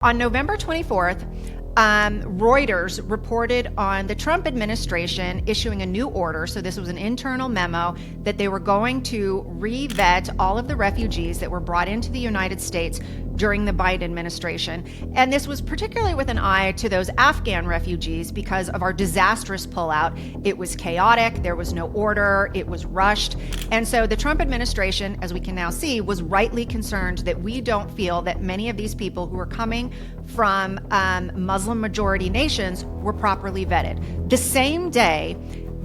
On November 24th, Reuters reported on the Trump administration issuing a new order. So this was an internal memo that they were going to re-vet all of the refugees that were brought into the United States during the Biden administration. And this was particularly with an eye to those Afghan refugees because of our disastrous pullout. It was chaotic, there was no order, it was rushed. And so the Trump administration, as we can now see, was rightly concerned that we don't feel that many of these people who are coming from Muslim majority nations were properly vetted. The same day,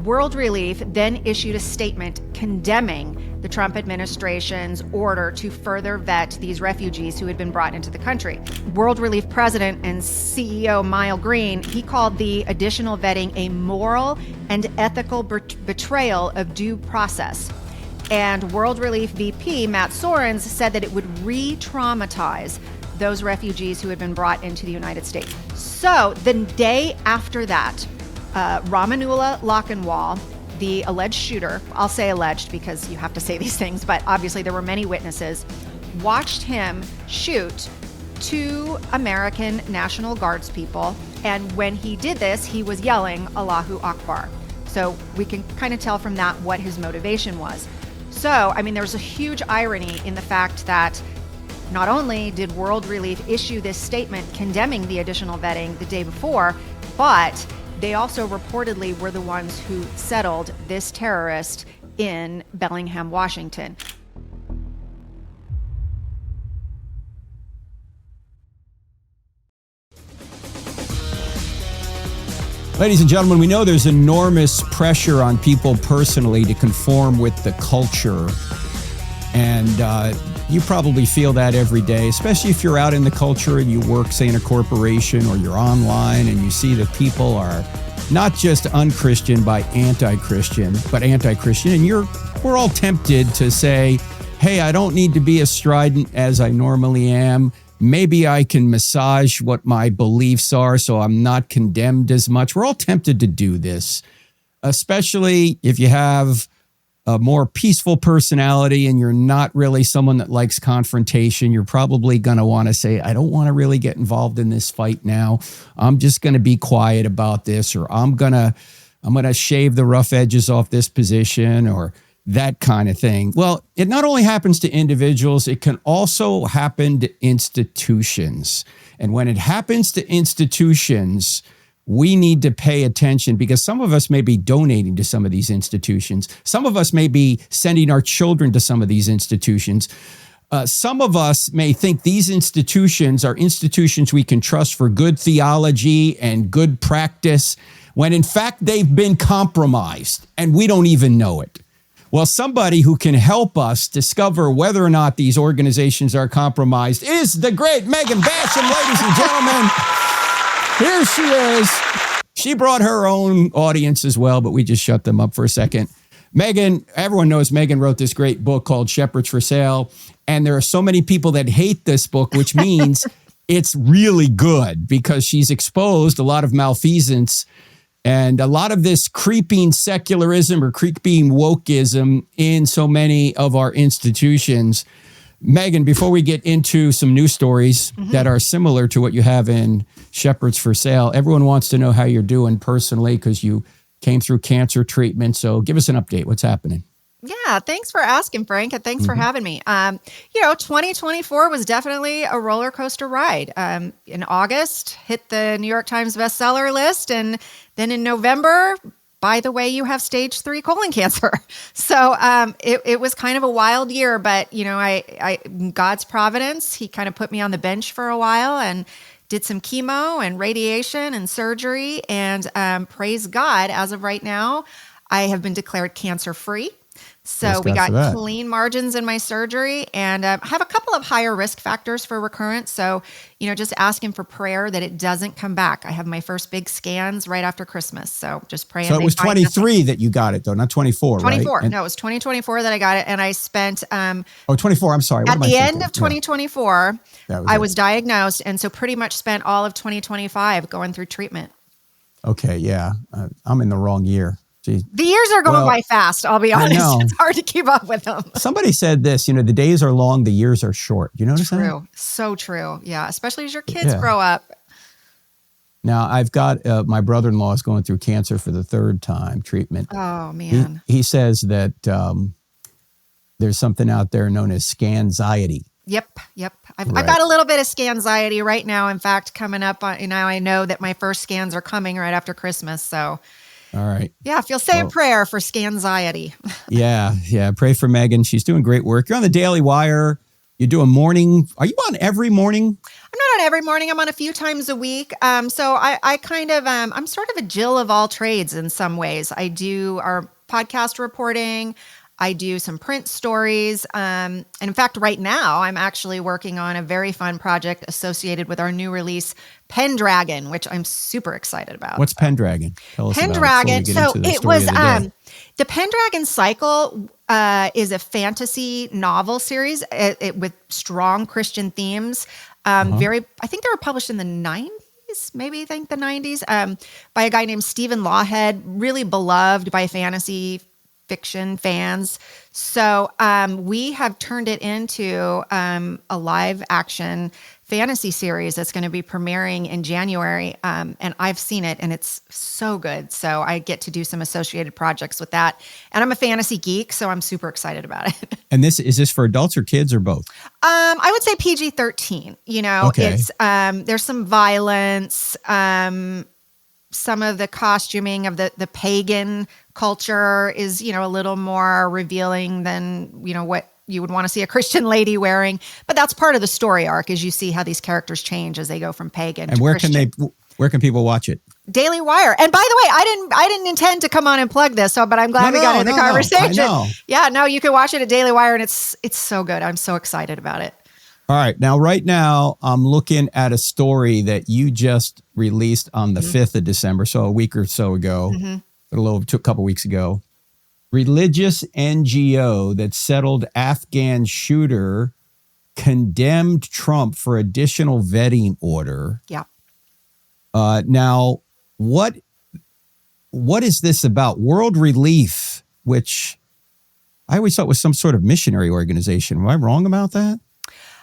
World Relief then issued a statement condemning the Trump administration's order to further vet these refugees who had been brought into the country. World Relief president and CEO Mile Green, he called the additional vetting a moral and ethical betrayal of due process. And World Relief VP Matt Sorens said that it would re-traumatize those refugees who had been brought into the United States. So the day after that, Ramanullah Lockenwall, the alleged shooter, I'll say alleged because you have to say these things, but obviously there were many witnesses, watched him shoot two American National Guards people. And when he did this, he was yelling, Allahu Akbar. So we can kind of tell from that what his motivation was. So, I mean, there's a huge irony in the fact that not only did World Relief issue this statement condemning the additional vetting the day before, but they also reportedly were the ones who settled this terrorist in Bellingham, Washington. Ladies and gentlemen, we know there's enormous pressure on people personally to conform with the culture. And you probably feel that every day, especially if you're out in the culture and you work, say, in a corporation or you're online and you see that people are not just unchristian by anti-Christian, but anti-Christian. And we're all tempted to say, hey, I don't need to be as strident as I normally am. Maybe I can massage what my beliefs are so I'm not condemned as much. We're all tempted to do this, especially if you have a more peaceful personality and you're not really someone that likes confrontation. You're probably going to want to say, I don't want to really get involved in this fight now. I'm just going to be quiet about this, or I'm going to shave the rough edges off this position, or that kind of thing. Well, it not only happens to individuals, it can also happen to institutions. And when it happens to institutions, we need to pay attention because some of us may be donating to some of these institutions. Some of us may be sending our children to some of these institutions. Some of us may think these institutions are institutions we can trust for good theology and good practice, when in fact they've been compromised and we don't even know it. Well, somebody who can help us discover whether or not these organizations are compromised is the great Megan Basham, ladies and gentlemen. Here she is. She brought her own audience as well, but we just shut them up for a second. Megan, everyone knows Megan wrote this great book called Shepherds for Sale. And there are so many people that hate this book, which means it's really good because she's exposed a lot of malfeasance and a lot of this creeping secularism or creeping wokism in so many of our institutions. Megan, before we get into some news stories that are similar to what you have in Shepherds for Sale, everyone wants to know how you're doing personally because you came through cancer treatment. So give us an update. What's happening? Yeah, thanks for asking, Frank, and thanks for having me. 2024 was definitely a roller coaster ride. In August, hit the New York Times bestseller list, and then in November, by the way, you have stage 3 colon cancer. So it was kind of a wild year, but I God's providence, he kind of put me on the bench for a while and did some chemo and radiation and surgery. And praise God, as of right now, I have been declared cancer-free. So we got clean margins in my surgery, and have a couple of higher risk factors for recurrence. So, just asking for prayer that it doesn't come back. I have my first big scans right after Christmas. So just praying. So it was 23 that you got it though, not 24, 24. Right? No, it was 2024 that I got it. And I spent, 24. I'm sorry. At the end of 2024, I was diagnosed. And so pretty much spent all of 2025 going through treatment. Okay. Yeah. I'm in the wrong year. Gee. The years are going by fast, I'll be honest. know. It's hard to keep up with them. Somebody said this, the days are long, the years are short. You notice that? True. So true. Yeah. Especially as your kids grow up. Now, I've got my brother-in-law is going through cancer for the third time treatment. Oh, man. He says that there's something out there known as scanxiety. Yep. I've got a little bit of scanxiety right now. In fact, coming up on, I know that my first scans are coming right after Christmas. So, all right. Yeah, if you'll say a prayer for scanxiety. Yeah. Pray for Megan. She's doing great work. You're on the Daily Wire. You do a morning. Are you on every morning? I'm not on every morning. I'm on a few times a week. So I kind of, I'm sort of a Jill of all trades in some ways. I do our podcast reporting. I do some print stories. And in fact, right now, I'm actually working on a very fun project associated with our new release, Pendragon, which I'm super excited about. What's Pendragon? Tell us Pendragon. about it. So it was the Pendragon Cycle is a fantasy novel series with strong Christian themes. I think they were published in the 90s, maybe the 90s, by a guy named Stephen Lawhead, really beloved by fantasy fiction fans. So we have turned it into a live action fantasy series that's going to be premiering in January. And I've seen it and it's so good. So I get to do some associated projects with that. And I'm a fantasy geek, so I'm super excited about it. And is this for adults or kids or both? I would say PG-13. It's there's some violence, some of the costuming of the pagan culture is, a little more revealing than, what you would want to see a Christian lady wearing. But that's part of the story arc, is you see how these characters change as they go from pagan to Christian. Where can people watch it? Daily Wire. And by the way, I didn't intend to come on and plug this, but I'm glad we got in the conversation. I know. Yeah, no, you can watch it at Daily Wire, and it's so good. I'm so excited about it. All right. Now, right now, I'm looking at a story that you just released on the 5th of December, so a week or so ago, a couple weeks ago. Religious NGO that settled Afghan shooter condemned Trump for additional vetting order. Yeah. Now, what is this about? World Relief, which I always thought was some sort of missionary organization. Am I wrong about that?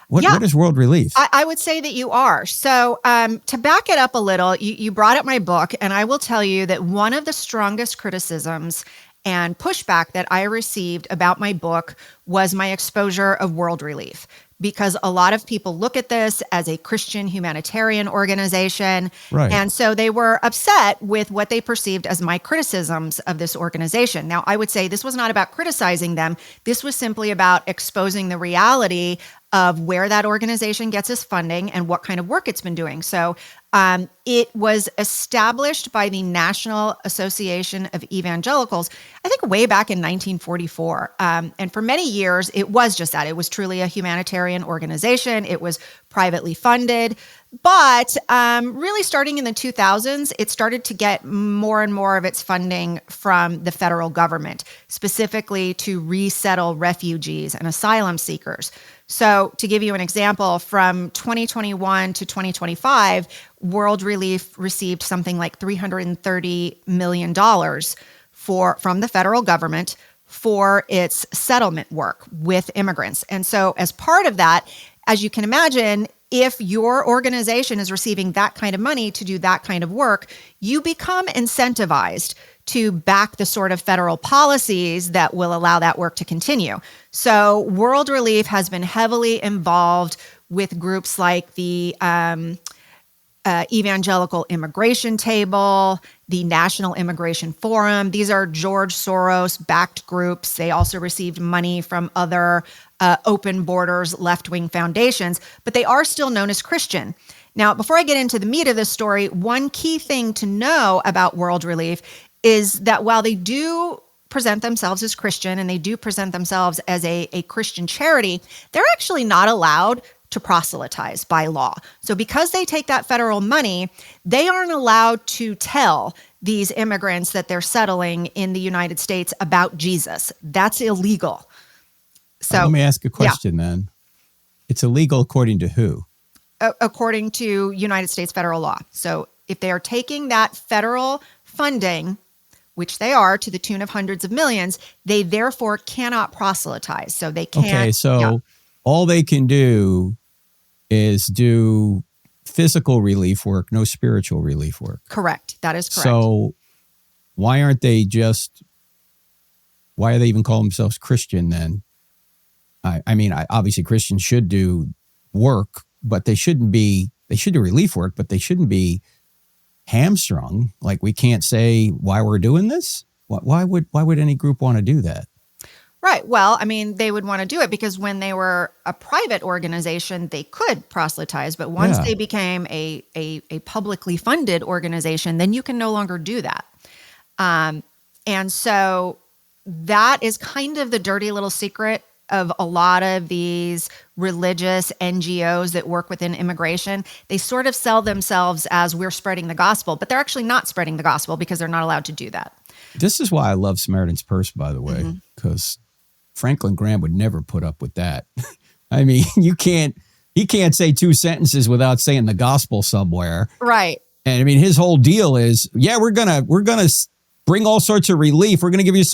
What is World Relief? I would say that you are. So to back it up a little, you brought up my book, and I will tell you that one of the strongest criticisms and pushback that I received about my book was my exposure of World Relief, because a lot of people look at this as a Christian humanitarian organization. Right. And so they were upset with what they perceived as my criticisms of this organization. Now, I would say this was not about criticizing them. This was simply about exposing the reality of where that organization gets its funding and what kind of work it's been doing. So it was established by the National Association of Evangelicals, I think way back in 1944. And for many years, it was just that. It was truly a humanitarian organization. It was privately funded. But really starting in the 2000s, it started to get more and more of its funding from the federal government, specifically to resettle refugees and asylum seekers. So to give you an example, from 2021 to 2025, World Relief received something like $330 million from the federal government for its settlement work with immigrants. And so as part of that, as you can imagine, if your organization is receiving that kind of money to do that kind of work, you become incentivized to back the sort of federal policies that will allow that work to continue. So World Relief has been heavily involved with groups like the Evangelical Immigration Table, the National Immigration Forum. These are George Soros-backed groups. They also received money from other open borders, left-wing foundations, but they are still known as Christian. Now, before I get into the meat of this story, one key thing to know about World Relief is that while they do present themselves as Christian and they do present themselves as a Christian charity, they're actually not allowed to proselytize by law. So because they take that federal money, they aren't allowed to tell these immigrants that they're settling in the United States about Jesus. That's illegal. So let me ask a question then. It's illegal according to who? According to United States federal law. So if they are taking that federal funding which they are to the tune of hundreds of millions, they therefore cannot proselytize. So they can't. Okay, so all they can do is do physical relief work, no spiritual relief work. Correct. That is correct. So why are they even calling themselves Christian then? I mean, obviously Christians should do work, but they should do relief work, but they shouldn't be hamstrung. Like, we can't say why we're doing this. Why would any group want to do that? Right. Well, I mean, they would want to do it because when they were a private organization, they could proselytize. But once they became a publicly funded organization, then you can no longer do that. And so that is kind of the dirty little secret of a lot of these religious NGOs that work within immigration. They sort of sell themselves as we're spreading the gospel, but they're actually not spreading the gospel because they're not allowed to do that. This is why I love Samaritan's Purse, by the way, because Franklin Graham would never put up with that. I mean, he can't say two sentences without saying the gospel somewhere. Right. And I mean, his whole deal is, we're gonna bring all sorts of relief. We're gonna give you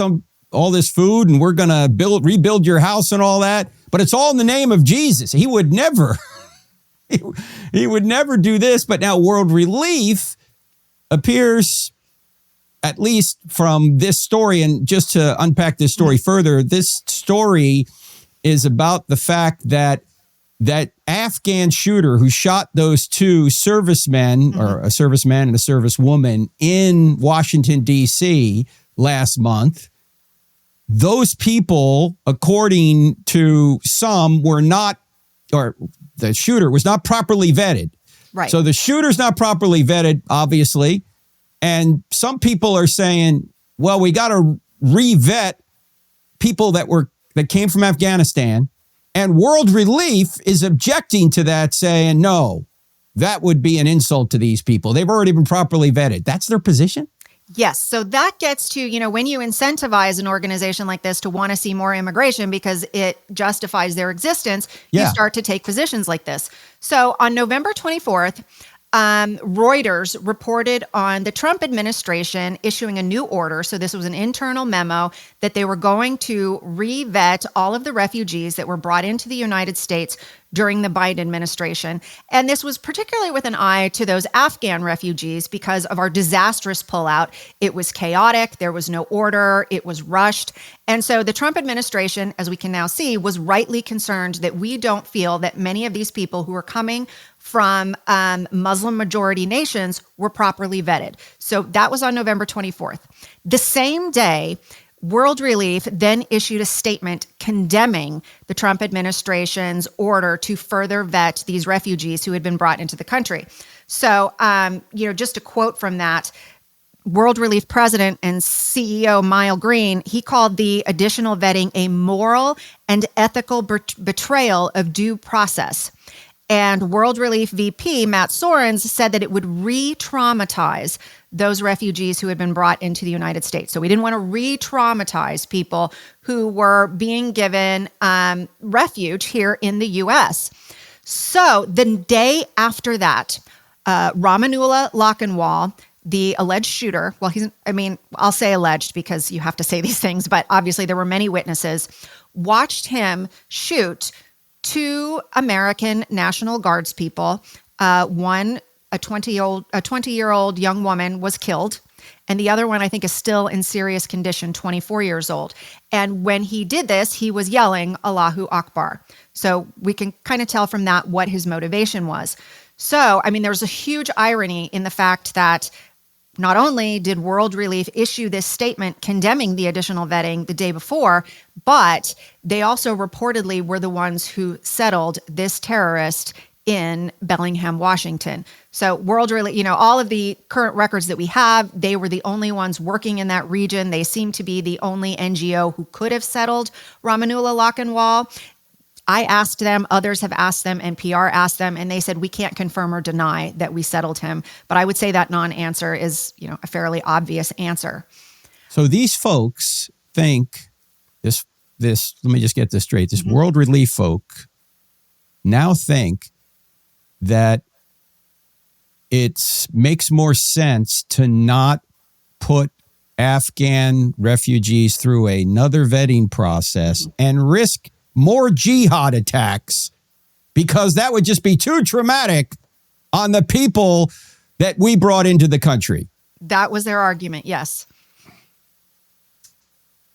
all this food, and we're gonna rebuild your house and all that. But it's all in the name of Jesus. He would never, he would never do this. But now World Relief appears, at least from this story, and just to unpack this story further, this story is about the fact that that Afghan shooter who shot those two servicemen, or a serviceman and a servicewoman in Washington, D.C. last month, those people, according to some, were not, or the shooter was not properly vetted. Right. So the shooter's not properly vetted, obviously. And some people are saying, well, we got to re-vet people that came from Afghanistan. And World Relief is objecting to that, saying, no, that would be an insult to these people. They've already been properly vetted. That's their position? Yes. So that gets to, when you incentivize an organization like this to want to see more immigration because it justifies their existence, you start to take positions like this. So on November 24th, Reuters reported on the Trump administration issuing a new order. So this was an internal memo that they were going to re-vet all of the refugees that were brought into the United States during the Biden administration. And this was particularly with an eye to those Afghan refugees because of our disastrous pullout. It was chaotic. There was no order. It was rushed. And so the Trump administration, as we can now see, was rightly concerned that we don't feel that many of these people who are coming from Muslim majority nations were properly vetted. So that was on November 24th. The same day, World Relief then issued a statement condemning the Trump administration's order to further vet these refugees who had been brought into the country. So, just a quote from that, World Relief president and CEO Mile Green, he called the additional vetting a moral and ethical betrayal of due process. And World Relief VP Matt Sorens said that it would re-traumatize those refugees who had been brought into the United States. So we didn't want to re-traumatize people who were being given refuge here in the U.S. So the day after that, Ramanullah Lockenwall, the alleged shooter, I'll say alleged because you have to say these things, but obviously there were many witnesses, watched him shoot two American National Guards people. One, a 20-year-old young woman was killed, and the other one I think is still in serious condition, 24 years old. And when he did this, he was yelling Allahu Akbar. So we can kind of tell from that what his motivation was. So, there's a huge irony in the fact that not only did World Relief issue this statement condemning the additional vetting the day before, but they also reportedly were the ones who settled this terrorist in Bellingham, Washington. So World Relief, all of the current records that we have, they were the only ones working in that region. They seem to be the only NGO who could have settled Ramanullah Lockenwall. I asked them, others have asked them, NPR asked them, and they said, we can't confirm or deny that we settled him. But I would say that non-answer is, a fairly obvious answer. So these folks think this, let me just get this straight. This World Relief folk now think that it makes more sense to not put Afghan refugees through another vetting process and risk more jihad attacks because that would just be too traumatic on the people that we brought into the country. That was their argument, yes.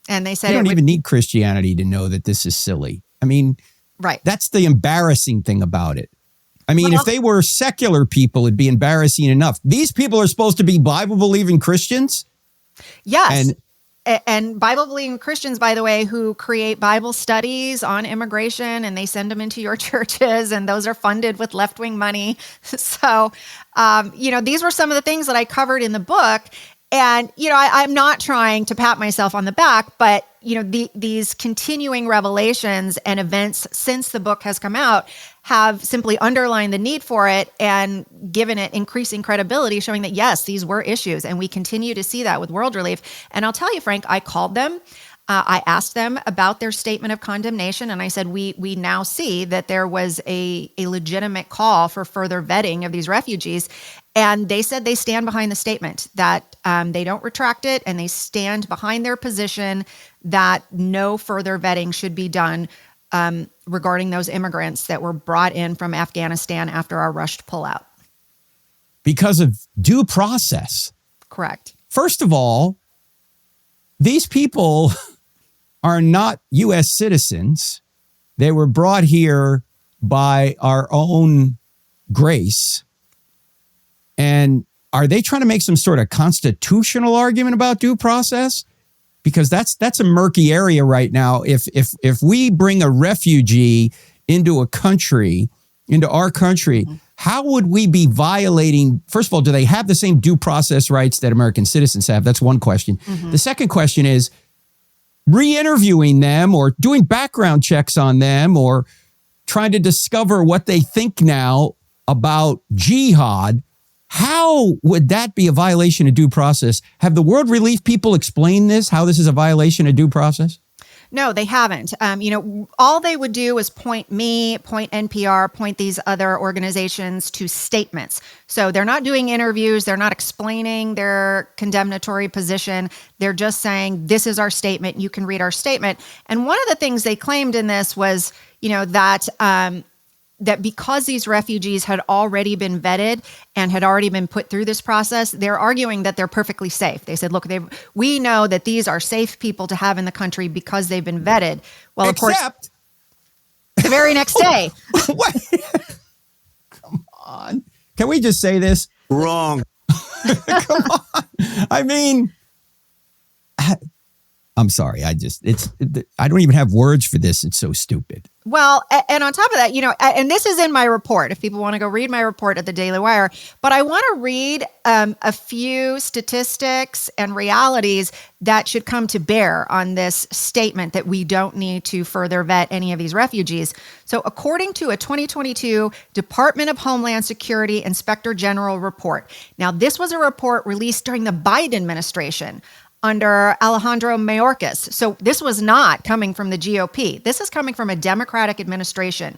And they said you don't even need Christianity to know that this is silly. I mean, right. That's the embarrassing thing about it. I mean, if they were secular people, it'd be embarrassing enough. These people are supposed to be Bible-believing Christians. Yes. And Bible-believing Christians, by the way, who create Bible studies on immigration, and they send them into your churches, and those are funded with left-wing money. So, these were some of the things that I covered in the book. And, I'm not trying to pat myself on the back, but, these continuing revelations and events since the book has come out have simply underlined the need for it and given it increasing credibility, showing that, yes, these were issues. And we continue to see that with World Relief. And I'll tell you, Frank, I called them. I asked them about their statement of condemnation, and I said, we now see that there was a legitimate call for further vetting of these refugees. And they said they stand behind the statement, that they don't retract it, and they stand behind their position that no further vetting should be done regarding those immigrants that were brought in from Afghanistan after our rushed pullout. Because of due process. Correct. First of all, these people are not U.S. citizens. They were brought here by our own grace. And are they trying to make some sort of constitutional argument about due process? Because that's a murky area right now. If we bring a refugee into a country, into our country, how would we be violating? First of all, do they have the same due process rights that American citizens have? That's one question. The second question is re-interviewing them or doing background checks on them or trying to discover what they think now about jihad. How would that be a violation of due process? Have the World Relief people explained this, how this is a violation of due process? No, they haven't. All they would do is point me, point NPR, point these other organizations to statements. So they're not doing interviews. They're not explaining their condemnatory position. They're just saying, this is our statement. You can read our statement. And one of the things they claimed in this was, that because these refugees had already been vetted and had already been put through this process, they're arguing that they're perfectly safe. They said, look, we know that these are safe people to have in the country because they've been vetted. Well, of course, the very next day. Come on. Can we just say this? Wrong. Come on. I mean, I'm sorry. I don't even have words for this. It's so stupid. Well, and on top of that, and this is in my report, if people want to go read my report at the Daily Wire, but I want to read a few statistics and realities that should come to bear on this statement that we don't need to further vet any of these refugees. So according to a 2022 Department of Homeland Security Inspector General report, now this was a report released during the Biden administration under Alejandro Mayorkas. So this was not coming from the GOP. This is coming from a Democratic administration.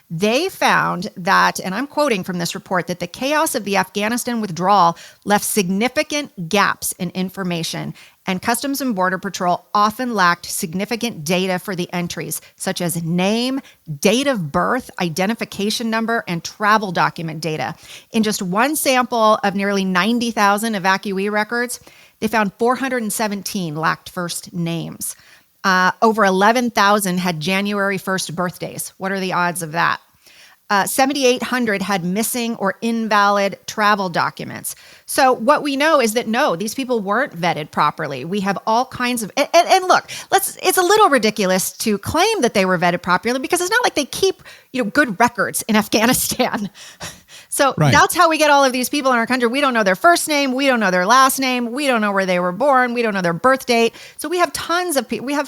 They found that, and I'm quoting from this report, that the chaos of the Afghanistan withdrawal left significant gaps in information, and Customs and Border Patrol often lacked significant data for the entries, such as name, date of birth, identification number, and travel document data. In just one sample of nearly 90,000 evacuee records, they found 417 lacked first names. Over 11,000 had January 1st birthdays. What are the odds of that? 7,800 had missing or invalid travel documents. So what we know is that, no, these people weren't vetted properly. We have all kinds of, and look, it's a little ridiculous to claim that they were vetted properly because it's not like they keep, good records in Afghanistan. So That's how we get all of these people in our country. We don't know their first name. We don't know their last name. We don't know where they were born. We don't know their birth date. So we have tons of people. We have,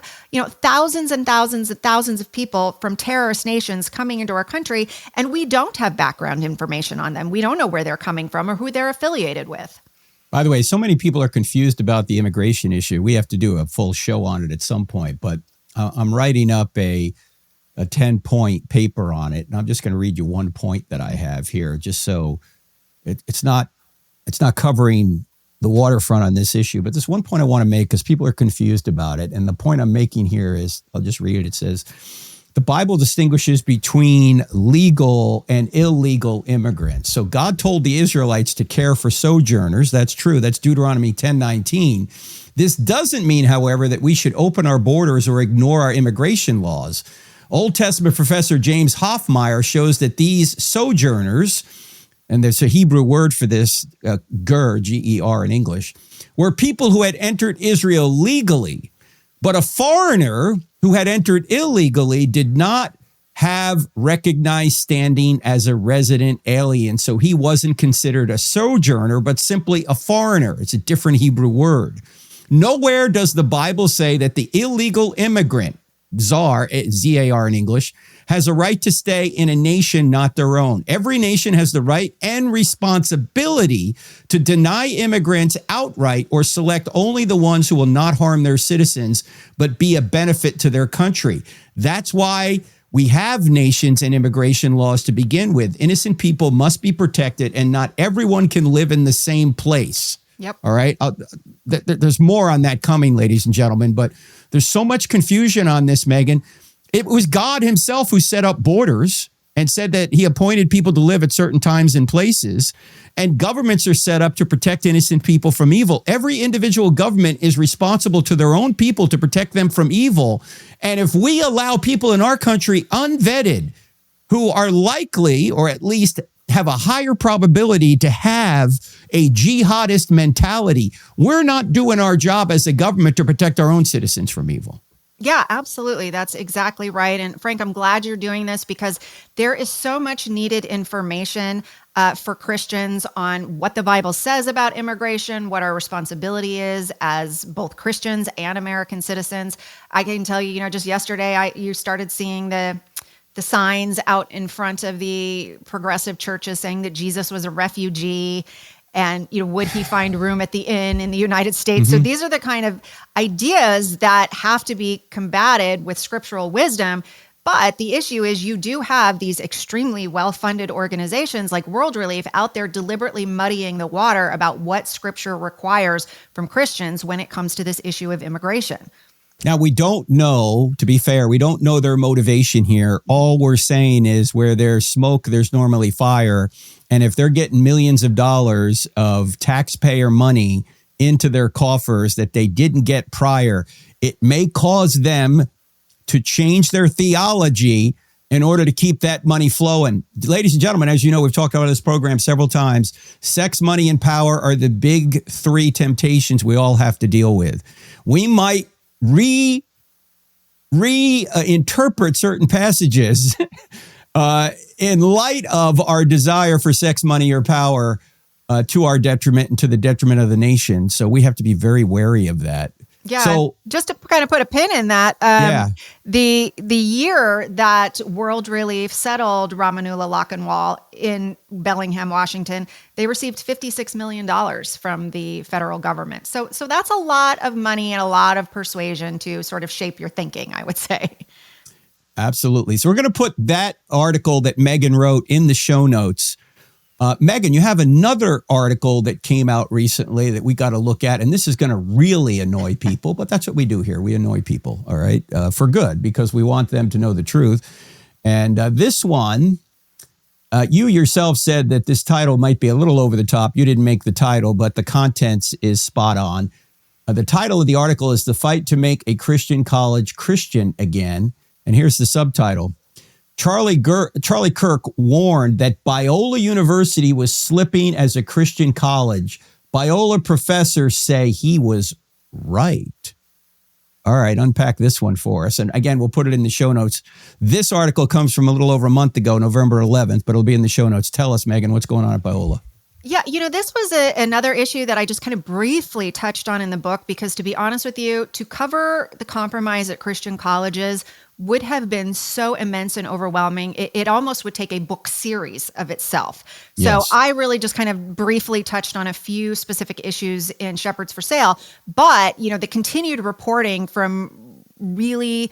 thousands and thousands and thousands of people from terrorist nations coming into our country, and we don't have background information on them. We don't know where they're coming from or who they're affiliated with. By the way, so many people are confused about the immigration issue. We have to do a full show on it at some point, but I'm writing up a 10-point paper on it. And I'm just going to read you one point that I have here, just so it's not covering the waterfront on this issue. But there's one point I want to make because people are confused about it. And the point I'm making here is, I'll just read it. It says, the Bible distinguishes between legal and illegal immigrants. So God told the Israelites to care for sojourners. That's true. That's Deuteronomy 10:19. This doesn't mean, however, that we should open our borders or ignore our immigration laws. Old Testament professor James Hoffmeyer shows that these sojourners, and there's a Hebrew word for this, ger, G-E-R in English, were people who had entered Israel legally, but a foreigner who had entered illegally did not have recognized standing as a resident alien. So he wasn't considered a sojourner, but simply a foreigner. It's a different Hebrew word. Nowhere does the Bible say that the illegal immigrant, Zar, Z-A-R in English, has a right to stay in a nation not their own. Every nation has the right and responsibility to deny immigrants outright or select only the ones who will not harm their citizens, but be a benefit to their country. That's why we have nations and immigration laws to begin with. Innocent people must be protected, and not everyone can live in the same place. Yep. All right. There's more on that coming, ladies and gentlemen, but there's so much confusion on this, Megan. It was God himself who set up borders and said that he appointed people to live at certain times and places, and governments are set up to protect innocent people from evil. Every individual government is responsible to their own people to protect them from evil. And if we allow people in our country unvetted who are likely, or at least have a higher probability to have a jihadist mentality, we're not doing our job as a government to protect our own citizens from evil. Yeah, absolutely. That's exactly right. And Frank, I'm glad you're doing this because there is so much needed information for Christians on what the Bible says about immigration, what our responsibility is as both Christians and American citizens. I can tell you, just yesterday, you started seeing the signs out in front of the progressive churches saying that Jesus was a refugee and, would he find room at the inn in the United States? Mm-hmm. So these are the kind of ideas that have to be combated with scriptural wisdom. But the issue is you do have these extremely well-funded organizations like World Relief out there deliberately muddying the water about what scripture requires from Christians when it comes to this issue of immigration. Now, we don't know, to be fair, we don't know their motivation here. All we're saying is where there's smoke, there's normally fire. And if they're getting millions of dollars of taxpayer money into their coffers that they didn't get prior, it may cause them to change their theology in order to keep that money flowing. Ladies and gentlemen, as you know, we've talked about this program several times. Sex, money, and power are the big three temptations we all have to deal with. We might reinterpret certain passages in light of our desire for sex, money, or power to our detriment and to the detriment of the nation. So we have to be very wary of that. Yeah. So, just to kind of put a pin in that, the year that World Relief settled Ramanullah Lochinwall in Bellingham, Washington, they received $56 million from the federal government. So that's a lot of money and a lot of persuasion to sort of shape your thinking, I would say. Absolutely. So we're going to put that article that Megan wrote in the show notes. Megan, you have another article that came out recently that we got to look at, and this is going to really annoy people, but that's what we do here. We annoy people, all right, for good, because we want them to know the truth. And this one, you yourself said that this title might be a little over the top. You didn't make the title, but the contents is spot on. The title of the article is "The Fight to Make a Christian College Christian Again." And here's the subtitle. Charlie Kirk warned that Biola University was slipping as a Christian college. Biola professors say he was right. All right, unpack this one for us. And again, we'll put it in the show notes. This article comes from a little over a month ago, November 11th, but it'll be in the show notes. Tell us, Megan, what's going on at Biola? Yeah, this was another issue that I just kind of briefly touched on in the book because, to be honest with you, to cover the compromise at Christian colleges would have been so immense and overwhelming. It almost would take a book series of itself. Yes. So I really just kind of briefly touched on a few specific issues in Shepherds for Sale. But, the continued reporting from really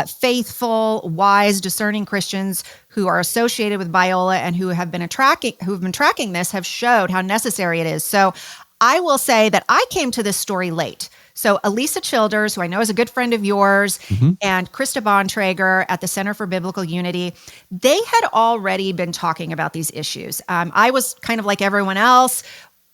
faithful, wise, discerning Christians who are associated with Biola and who've been tracking this have showed how necessary it is. So I will say that I came to this story late. So Elisa Childers, who I know is a good friend of yours, and Krista Bontrager at the Center for Biblical Unity, they had already been talking about these issues. I was kind of like everyone else,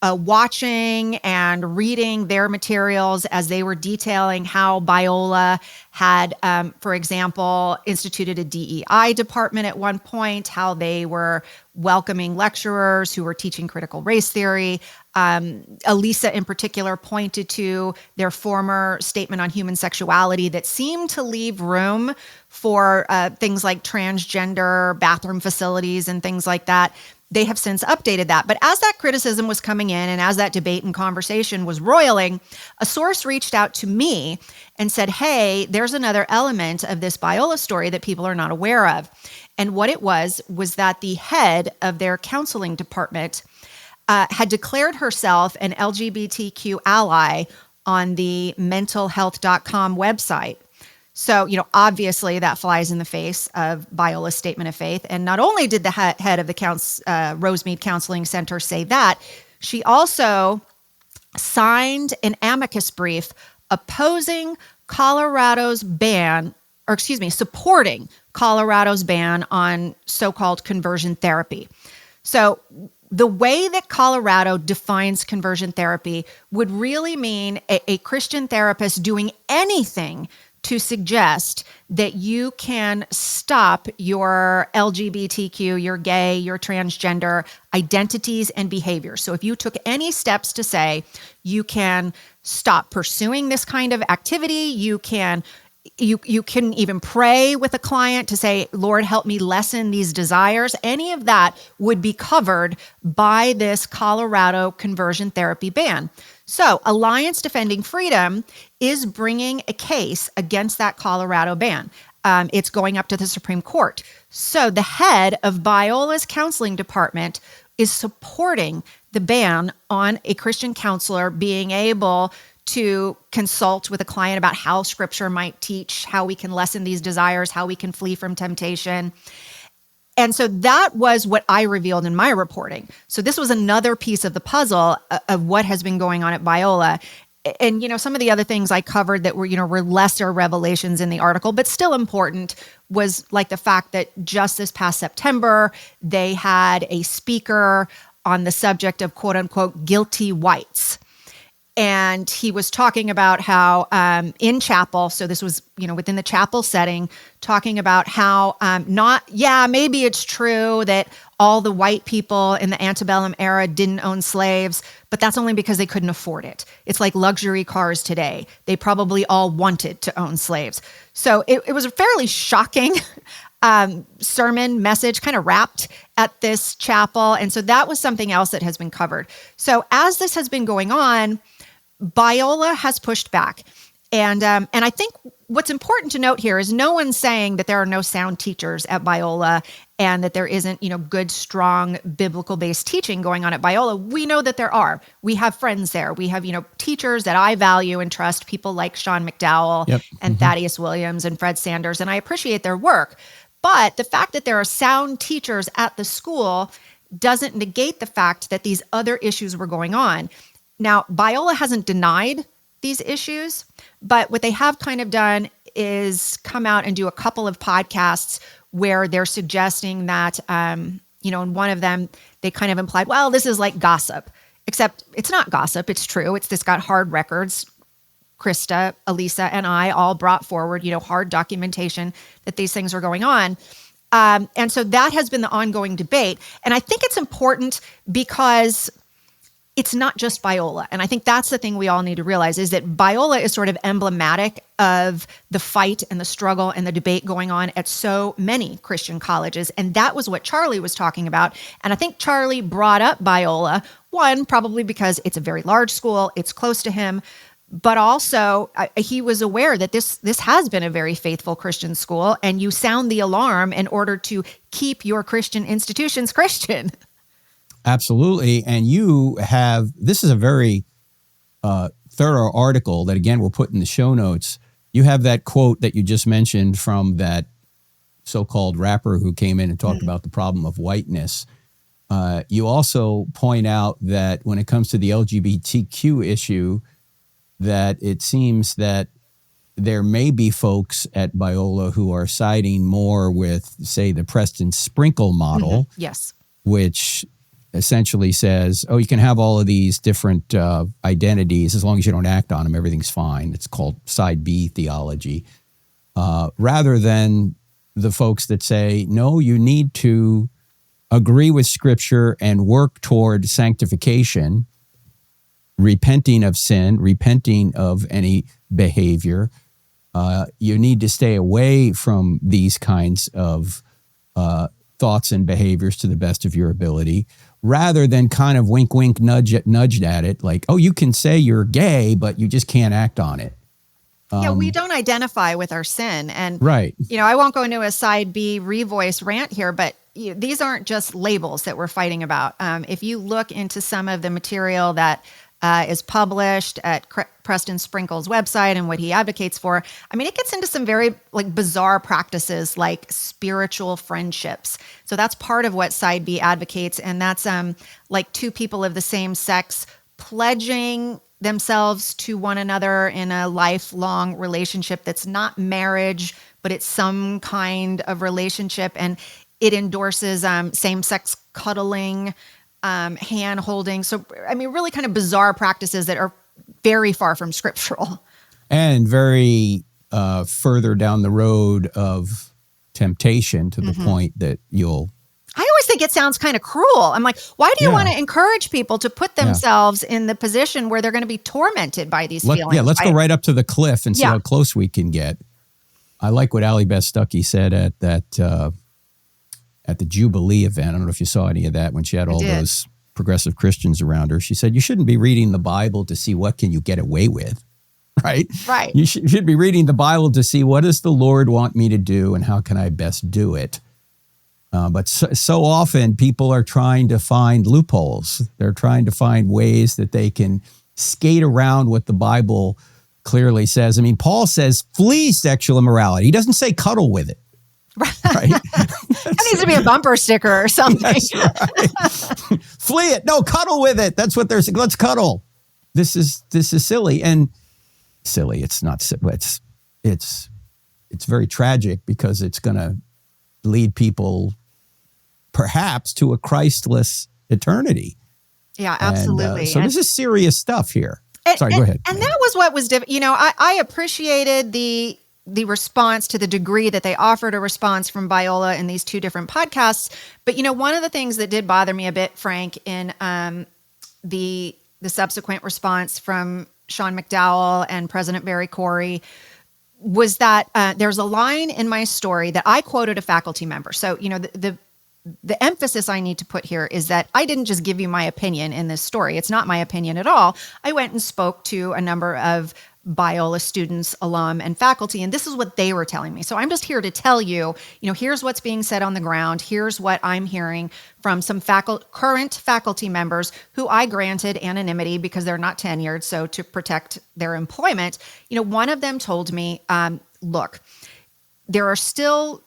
watching and reading their materials as they were detailing how Biola had, for example, instituted a DEI department at one point, how they were welcoming lecturers who were teaching critical race theory. Elisa in particular pointed to their former statement on human sexuality that seemed to leave room for things like transgender bathroom facilities and things like that. They have since updated that. But as that criticism was coming in and as that debate and conversation was roiling, a source reached out to me and said, hey, there's another element of this Biola story that people are not aware of. And what it was that the head of their counseling department had declared herself an LGBTQ ally on the mentalhealth.com website. So, obviously that flies in the face of Biola's statement of faith. And not only did the head of the Rosemead Counseling Center say that, she also signed an amicus brief opposing Colorado's ban, supporting Colorado's ban on so-called conversion therapy. So the way that Colorado defines conversion therapy would really mean a Christian therapist doing anything to suggest that you can stop your LGBTQ, your gay, your transgender identities and behaviors. So if you took any steps to say you can stop pursuing this kind of activity, you can even pray with a client to say, Lord, help me lessen these desires. Any of that would be covered by this Colorado conversion therapy ban. So Alliance Defending Freedom is bringing a case against that Colorado ban. It's going up to the Supreme Court. So the head of Biola's counseling department is supporting the ban on a Christian counselor being able to consult with a client about how scripture might teach, how we can lessen these desires, how we can flee from temptation. And so that was what I revealed in my reporting. So this was another piece of the puzzle of what has been going on at Biola. And, some of the other things I covered that were lesser revelations in the article, but still important, was like the fact that just this past September, they had a speaker on the subject of quote unquote guilty whites. And he was talking about how in chapel, so this was, within the chapel setting, talking about how maybe it's true that all the white people in the antebellum era didn't own slaves, but that's only because they couldn't afford it. It's like luxury cars today. They probably all wanted to own slaves. So it was a fairly shocking sermon message, kind of wrapped at this chapel. And so that was something else that has been covered. So as this has been going on, Biola has pushed back. And I think what's important to note here is no one's saying that there are no sound teachers at Biola and that there isn't, good, strong, biblical-based teaching going on at Biola. We know that there are. We have friends there. We have, teachers that I value and trust, people like Sean McDowell and Thaddeus Williams and Fred Sanders, and I appreciate their work. But the fact that there are sound teachers at the school doesn't negate the fact that these other issues were going on. Now, Biola hasn't denied these issues, but what they have kind of done is come out and do a couple of podcasts where they're suggesting that, in one of them, they kind of implied, well, this is like gossip, except it's not gossip. It's true. It's got hard records. Krista, Elisa, and I all brought forward, hard documentation that these things are going on. And so that has been the ongoing debate. And I think it's important because it's not just Biola. And I think that's the thing we all need to realize is that Biola is sort of emblematic of the fight and the struggle and the debate going on at so many Christian colleges. And that was what Charlie was talking about. And I think Charlie brought up Biola, one, probably because it's a very large school, it's close to him, but also he was aware that this has been a very faithful Christian school, and you sound the alarm in order to keep your Christian institutions Christian. Absolutely. And this is a very thorough article that, again, we'll put in the show notes. You have that quote that you just mentioned from that so-called rapper who came in and talked about the problem of whiteness. You also point out that when it comes to the LGBTQ issue, that it seems that there may be folks at Biola who are siding more with, say, the Preston Sprinkle model. Yes. Which essentially says, oh, you can have all of these different identities as long as you don't act on them, everything's fine. It's called side B theology. Rather than the folks that say, no, you need to agree with Scripture and work toward sanctification, repenting of sin, repenting of any behavior. You need to stay away from these kinds of thoughts and behaviors to the best of your ability, rather than kind of wink, wink, nudged at it, like, oh, you can say you're gay, but you just can't act on it. Yeah, we don't identify with our sin. And, right. I won't go into a side B revoice rant here, but these aren't just labels that we're fighting about. If you look into some of the material that is published at Preston Sprinkle's website and what he advocates for, it gets into some very bizarre practices like spiritual friendships. So that's part of what side B advocates. And that's like two people of the same sex pledging themselves to one another in a lifelong relationship that's not marriage, but it's some kind of relationship. And it endorses same-sex cuddling, hand holding. So, really kind of bizarre practices that are very far from scriptural. And very further down the road of temptation to the point that you'll... I always think it sounds kind of cruel. I'm like, why do you want to encourage people to put themselves in the position where they're going to be tormented by these feelings? Yeah, let's go right up to the cliff and see how close we can get. I like what Allie Beth Stuckey said at that... at the Jubilee event. I don't know if you saw any of that when she had all those progressive Christians around her. She said, you shouldn't be reading the Bible to see what can you get away with, right? Right. You should be reading the Bible to see what does the Lord want me to do and how can I best do it. But so often people are trying to find loopholes. They're trying to find ways that they can skate around what the Bible clearly says. Paul says, flee sexual immorality. He doesn't say cuddle with it. Right. That needs to be a bumper sticker or something. That's right. Flee it. No, cuddle with it. That's what they're saying. Let's cuddle. This is silly. And silly. It's not. It's very tragic because it's going to lead people perhaps to a Christless eternity. Yeah, absolutely. So this is serious stuff here. Sorry, go ahead. And that was what was different. I appreciated the response to the degree that they offered a response from Biola in these two different podcasts. But, one of the things that did bother me a bit, Frank, in the subsequent response from Sean McDowell and President Barry Corey was that there's a line in my story that I quoted a faculty member. So, the emphasis I need to put here is that I didn't just give you my opinion in this story. It's not my opinion at all. I went and spoke to a number of Biola students, alum, and faculty, and this is what they were telling me. So I'm just here to tell you, here's what's being said on the ground. Here's what I'm hearing from some current faculty members who I granted anonymity because they're not tenured, so to protect their employment. One of them told me, look, there's still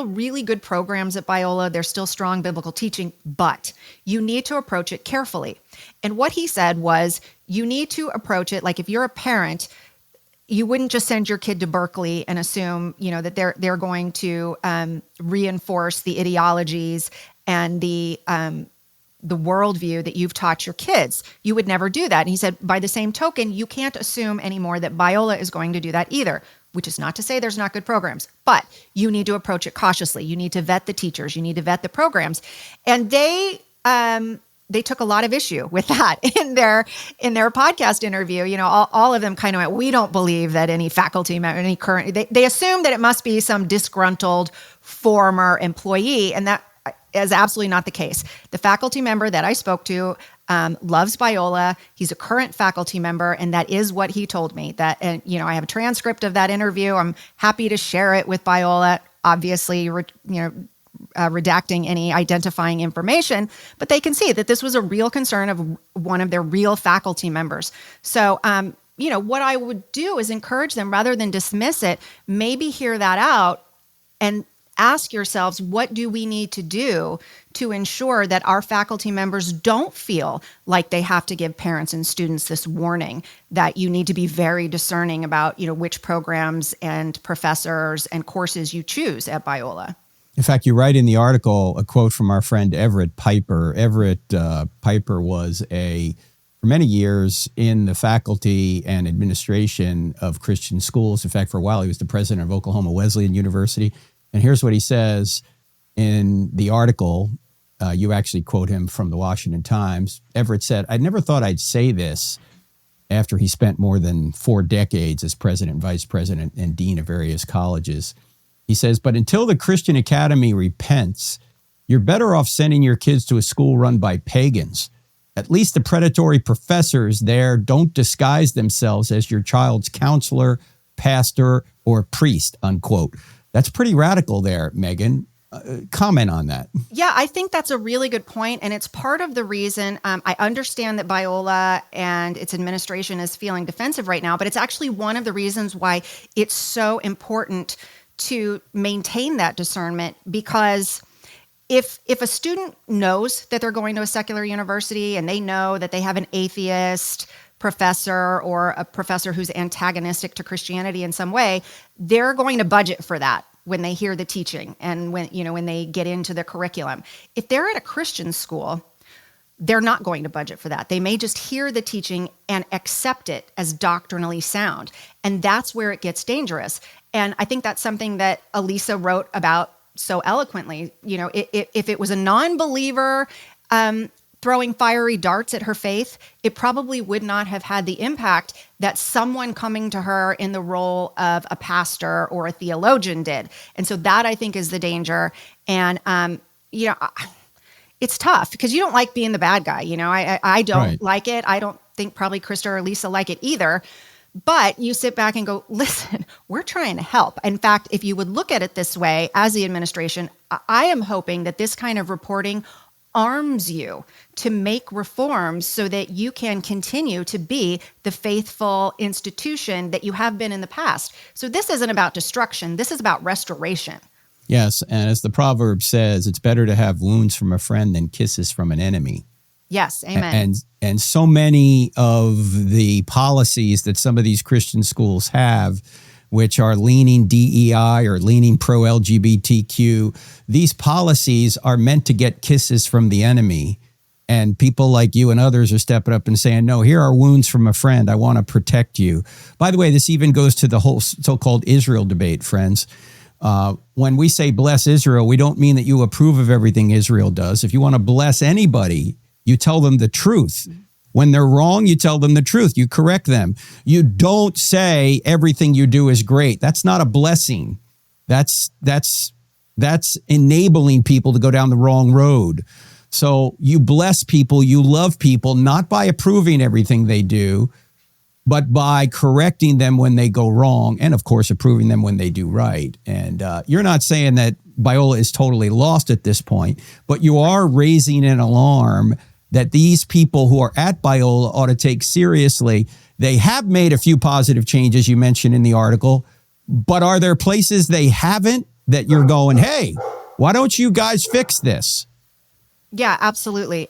really good programs at Biola. There's still strong biblical teaching, but you need to approach it carefully. And what he said was, you need to approach it like if you're a parent, you wouldn't just send your kid to Berkeley and assume, that they're going to reinforce the ideologies and the worldview that you've taught your kids. You would never do that. And he said, by the same token, you can't assume anymore that Biola is going to do that either, which is not to say there's not good programs, but you need to approach it cautiously. You need to vet the teachers. You need to vet the programs. And they took a lot of issue with that in their podcast interview. All of them kind of went, we don't believe that any faculty member, any current, they assume that it must be some disgruntled former employee. And that is absolutely not the case. The faculty member that I spoke to loves Biola. He's a current faculty member, and that is what he told me. That, and I have a transcript of that interview. I'm happy to share it with Biola. Obviously, redacting any identifying information, but they can see that this was a real concern of one of their real faculty members. So, what I would do is encourage them rather than dismiss it, maybe hear that out and ask yourselves, what do we need to do to ensure that our faculty members don't feel like they have to give parents and students this warning that you need to be very discerning about, which programs and professors and courses you choose at Biola. In fact, you write in the article a quote from our friend Everett Piper. Everett Piper was for many years in the faculty and administration of Christian schools. In fact, for a while, he was the president of Oklahoma Wesleyan University. And here's what he says in the article. You actually quote him from the Washington Times. Everett said, "I never thought I'd say this," after he spent more than 4 decades as president, vice president, and dean of various colleges. He says, "But until the Christian Academy repents, you're better off sending your kids to a school run by pagans. At least the predatory professors there don't disguise themselves as your child's counselor, pastor, or priest," unquote. That's pretty radical there, Megan. Comment on that. Yeah, I think that's a really good point, and it's part of the reason I understand that Biola and its administration is feeling defensive right now, but it's actually one of the reasons why it's so important to maintain that discernment, because if a student knows that they're going to a secular university and they know that they have an atheist professor or a professor who's antagonistic to Christianity in some way, they're going to budget for that when they hear the teaching and when they get into the curriculum. If they're at a Christian school, they're not going to budget for that. They may just hear the teaching and accept it as doctrinally sound. And that's where it gets dangerous. And I think that's something that Elisa wrote about so eloquently. If it was a non-believer throwing fiery darts at her faith, it probably would not have had the impact that someone coming to her in the role of a pastor or a theologian did. And so that, I think, is the danger. And, it's tough because you don't like being the bad guy. I don't like it. I don't think probably Krista or Lisa like it either. But you sit back and go, listen, we're trying to help. In fact, if you would look at it this way, as the administration, I am hoping that this kind of reporting arms you to make reforms so that you can continue to be the faithful institution that you have been in the past. So this isn't about destruction. This is about restoration. Yes, and as the proverb says, it's better to have wounds from a friend than kisses from an enemy. Yes, amen. And so many of the policies that some of these Christian schools have, which are leaning DEI or leaning pro-LGBTQ, these policies are meant to get kisses from the enemy. And people like you and others are stepping up and saying, no, here are wounds from a friend. I want to protect you. By the way, this even goes to the whole so-called Israel debate, friends. When we say bless Israel, we don't mean that you approve of everything Israel does. If you want to bless anybody, you tell them the truth. When they're wrong, you tell them the truth. You correct them. You don't say everything you do is great. That's not a blessing. That's enabling people to go down the wrong road. So you bless people, you love people, not by approving everything they do, but by correcting them when they go wrong, and of course, approving them when they do right. And you're not saying that Biola is totally lost at this point, but you are raising an alarm that these people who are at Biola ought to take seriously. They have made a few positive changes, you mentioned in the article, but are there places they haven't that you're going, hey, why don't you guys fix this? Yeah, absolutely.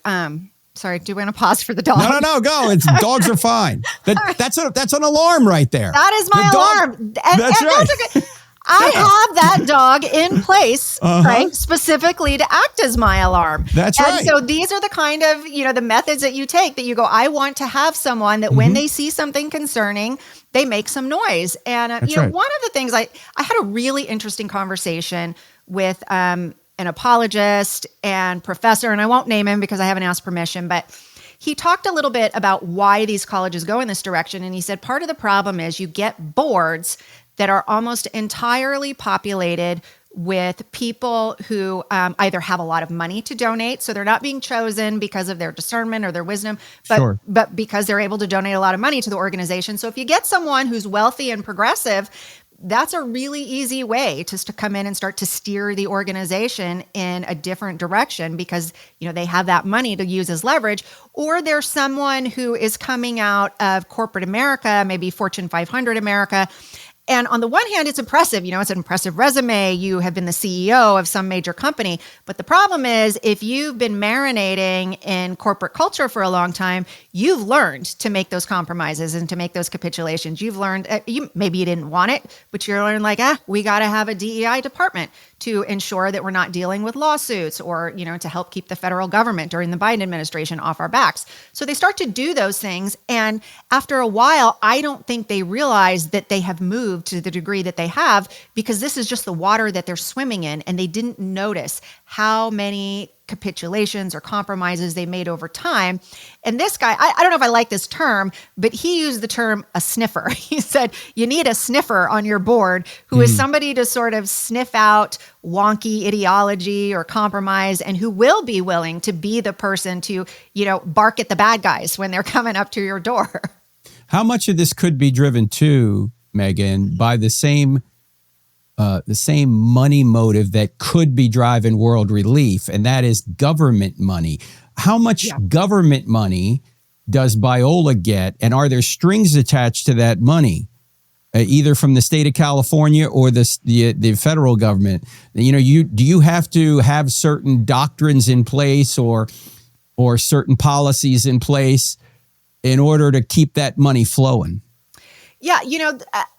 Sorry, do we want to pause for the dog? No, go. Dogs are fine. That's an alarm right there. That is my alarm. That's right. I have that dog in place, Frank, specifically to act as my alarm. That's right. And so these are the kind of, the methods that you take that you go, I want to have someone that when they see something concerning, they make some noise. And, one of the things I had a really interesting conversation with an apologist and professor, and I won't name him because I haven't asked permission, but he talked a little bit about why these colleges go in this direction. And he said, part of the problem is you get boards that are almost entirely populated with people who either have a lot of money to donate, so they're not being chosen because of their discernment or their wisdom, but because they're able to donate a lot of money to the organization. So if you get someone who's wealthy and progressive, that's a really easy way just to come in and start to steer the organization in a different direction because, they have that money to use as leverage. Or there's someone who is coming out of corporate America, maybe Fortune 500 America, And on the one hand, it's impressive. It's an impressive resume. You have been the CEO of some major company. But the problem is, if you've been marinating in corporate culture for a long time, you've learned to make those compromises and to make those capitulations. You've learned, maybe you didn't want it, but you're learning we got to have a DEI department to ensure that we're not dealing with lawsuits or, to help keep the federal government during the Biden administration off our backs. So they start to do those things. And after a while, I don't think they realize that they have moved to the degree that they have, because this is just the water that they're swimming in. And they didn't notice how many capitulations or compromises they made over time. And this guy, I don't know if I like this term, but he used the term a sniffer. He said, you need a sniffer on your board who is somebody to sort of sniff out wonky ideology or compromise, and who will be willing to be the person to, bark at the bad guys when they're coming up to your door. How much of this could be driven too, Megan, by the same money motive that could be driving world relief, and that is government money? How much government money does Biola get, and are there strings attached to that money, either from the state of California or the federal government? Do you have to have certain doctrines in place or certain policies in place in order to keep that money flowing? Yeah,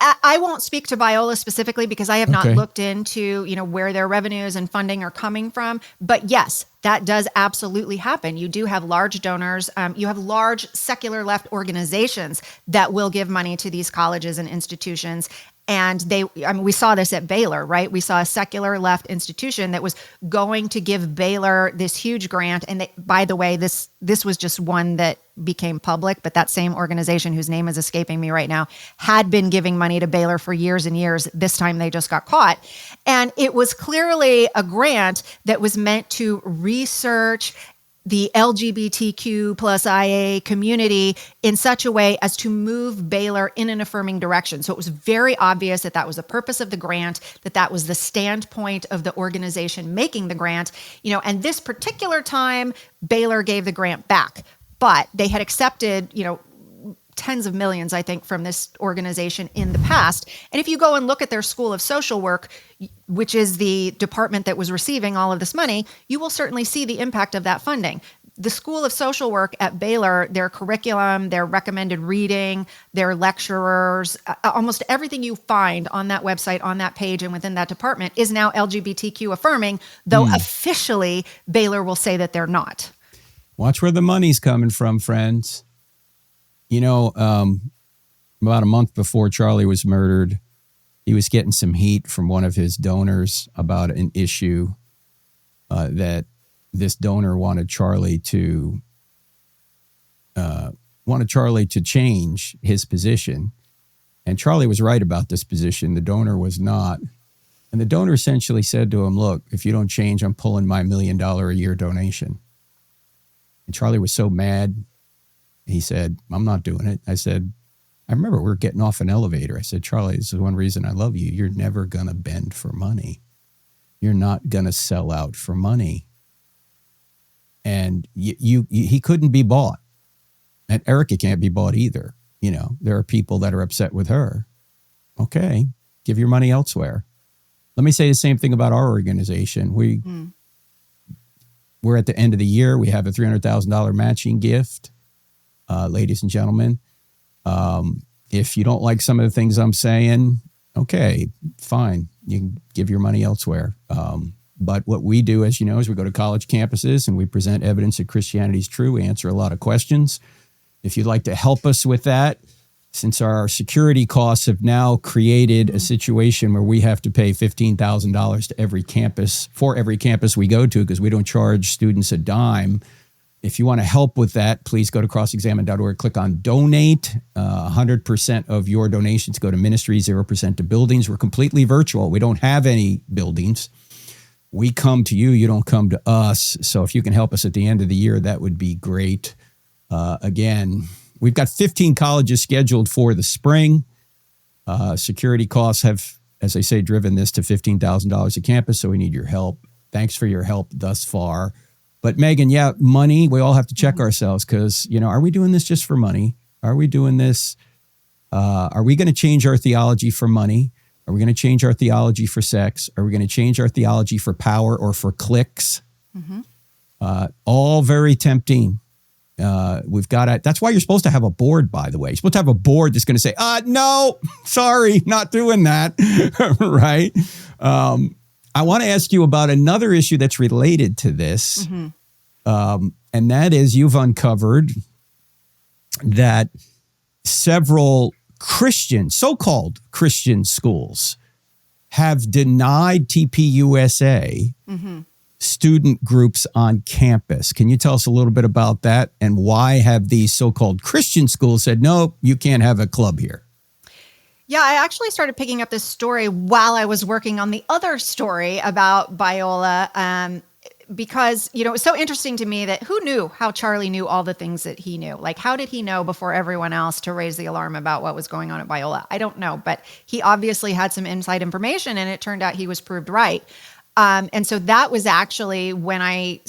I won't speak to Biola specifically because I have not looked into, where their revenues and funding are coming from. But yes, that does absolutely happen. You do have large donors. You have large secular left organizations that will give money to these colleges and institutions. And we saw this at Baylor, right? We saw a secular left institution that was going to give Baylor this huge grant. And by the way, this was just one that became public, but that same organization, whose name is escaping me right now, had been giving money to Baylor for years and years. This time they just got caught. And it was clearly a grant that was meant to research the LGBTQ plus IA community in such a way as to move Baylor in an affirming direction. So it was very obvious that was the purpose of the grant, that was the standpoint of the organization making the grant, and this particular time Baylor gave the grant back, but they had accepted, tens of millions, I think, from this organization in the past. And if you go and look at their School of Social Work, which is the department that was receiving all of this money, you will certainly see the impact of that funding. The School of Social Work at Baylor, their curriculum, their recommended reading, their lecturers, almost everything you find on that website, on that page, and within that department is now LGBTQ affirming, though officially Baylor will say that they're not. Watch where the money's coming from, friends. About a month before Charlie was murdered, he was getting some heat from one of his donors about an issue that this donor wanted Charlie to change his position. And Charlie was right about this position. The donor was not. And the donor essentially said to him, look, if you don't change, I'm pulling my $1 million a year donation. And Charlie was so mad. He said, I'm not doing it. I said, I remember we were getting off an elevator. I said, Charlie, this is one reason I love you. You're never going to bend for money. You're not going to sell out for money. And he couldn't be bought. And Erica can't be bought either. There are people that are upset with her. Okay, give your money elsewhere. Let me say the same thing about our organization. We're at the end of the year. We have a $300,000 matching gift. Ladies and gentlemen, if you don't like some of the things I'm saying, okay, fine. You can give your money elsewhere. But what we do, as you know, is we go to college campuses and we present evidence that Christianity is true. We answer a lot of questions. If you'd like to help us with that, since our security costs have now created a situation where we have to pay $15,000 to every campus we go to, because we don't charge students a dime. If you want to help with that, please go to crossexamine.org, click on donate. 100% of your donations go to ministry, 0% to buildings. We're completely virtual. We don't have any buildings. We come to you. You don't come to us. So if you can help us at the end of the year, that would be great. Again, we've got 15 colleges scheduled for the spring. Security costs have, as I say, driven this to $15,000 a campus. So we need your help. Thanks for your help thus far. But Megan, money, we all have to check ourselves because, are we doing this just for money? Are we doing this Are we going to change our theology for money? Are we going to change our theology for sex? Are we going to change our theology for power or for clicks? Mm-hmm. All very tempting. We've got to, that's why you're supposed to have a board, by the way. You're supposed to have a board that's going to say, no, sorry, not doing that. Right? I want to ask you about another issue that's related to this. Mm-hmm. And that is you've uncovered that several Christian, so-called Christian schools have denied TPUSA Mm-hmm. student groups on campus. Can you tell us a little bit about that? And why have these so-called Christian schools said, no, you can't have a club here? Yeah, I actually started picking up this story while I was working on the other story about Biola, because, it was so interesting to me that who knew how Charlie knew all the things that he knew? Like, how did he know before everyone else to raise the alarm about what was going on at Biola? I don't know, but he obviously had some inside information, and it turned out he was proved right. And so that was actually when I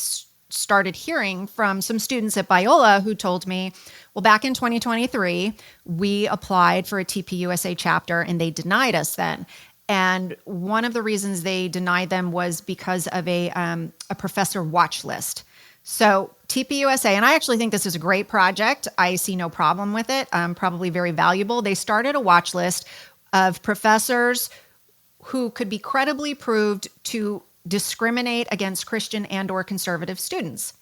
started hearing from some students at Biola who told me, well, back in 2023, we applied for a TPUSA chapter and they denied us then. And one of the reasons they denied them was because of a professor watch list. So TPUSA, and I actually think this is a great project. I see no problem with it. Probably very valuable. They started a watch list of professors who could be credibly proved to discriminate against Christian and or conservative students.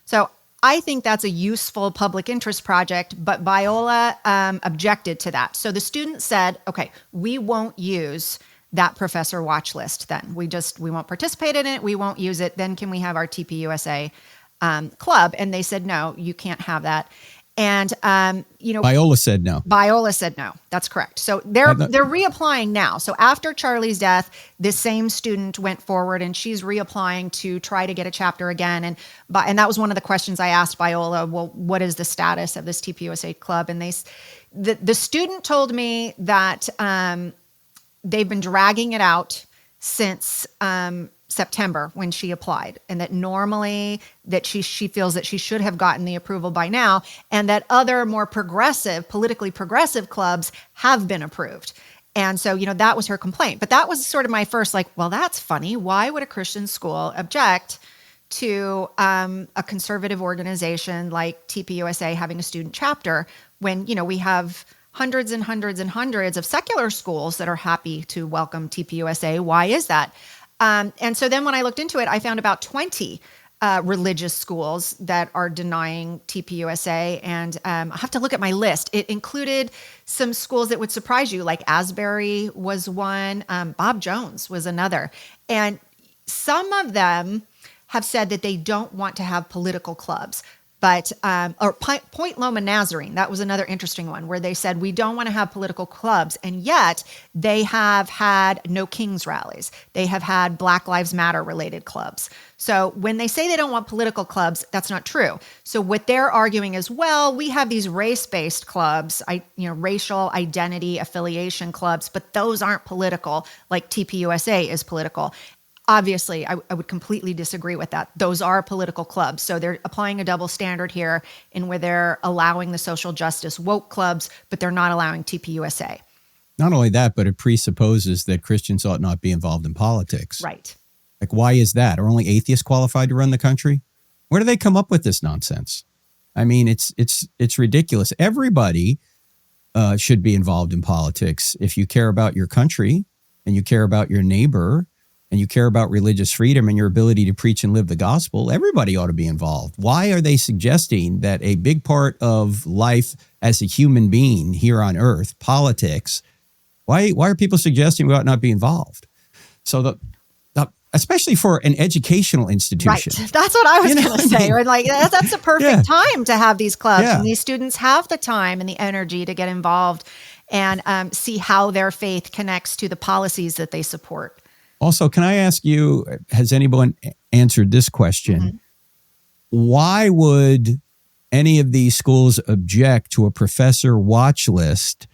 So I think that's a useful public interest project, but Biola objected to that. So the students said, okay, we won't use that professor watch list then. We won't participate in it. We won't use it. Then can we have our TPUSA club? And they said, no, you can't have that. And, Biola said no. Biola said no. That's correct. So they're reapplying now. So after Charlie's death, this same student went forward and she's reapplying to try to get a chapter again. And that was one of the questions I asked Biola. Well, what is the status of this TPUSA club? And the student told me that they've been dragging it out since September when she applied, and that normally that she feels that she should have gotten the approval by now, and that other more politically progressive clubs have been approved. And so, that was her complaint. But that was sort of my first well, that's funny. Why would a Christian school object to a conservative organization like TPUSA having a student chapter when, we have hundreds and hundreds and hundreds of secular schools that are happy to welcome TPUSA? Why is that? And so then when I looked into it, I found about 20 religious schools that are denying TPUSA. And I have to look at my list. It included some schools that would surprise you, like Asbury was one, Bob Jones was another. And some of them have said that they don't want to have political clubs. But, or Point Loma Nazarene, that was another interesting one where they said, we don't want to have political clubs. And yet they have had No Kings rallies. They have had Black Lives Matter related clubs. So when they say they don't want political clubs, that's not true. So what they're arguing is, well, we have these race-based clubs, racial identity affiliation clubs, but those aren't political, like TPUSA is political. Obviously, I would completely disagree with that. Those are political clubs. So they're applying a double standard here in where they're allowing the social justice woke clubs, but they're not allowing TPUSA. Not only that, but it presupposes that Christians ought not be involved in politics. Right. Like, why is that? Are only atheists qualified to run the country? Where do they come up with this nonsense? I mean, it's ridiculous. Everybody should be involved in politics. If you care about your country and you care about your neighbor and you care about religious freedom and your ability to preach and live the gospel, everybody ought to be involved. Why are they suggesting that a big part of life as a human being here on earth, politics, why are people suggesting we ought not be involved? So especially for an educational institution. Right. That's what I was going to say. Or that's a perfect time to have these clubs. Yeah. And these students have the time and the energy to get involved and see how their faith connects to the policies that they support. Also, can I ask you, has anyone answered this question? Mm-hmm. Why would any of these schools object to a professor watch list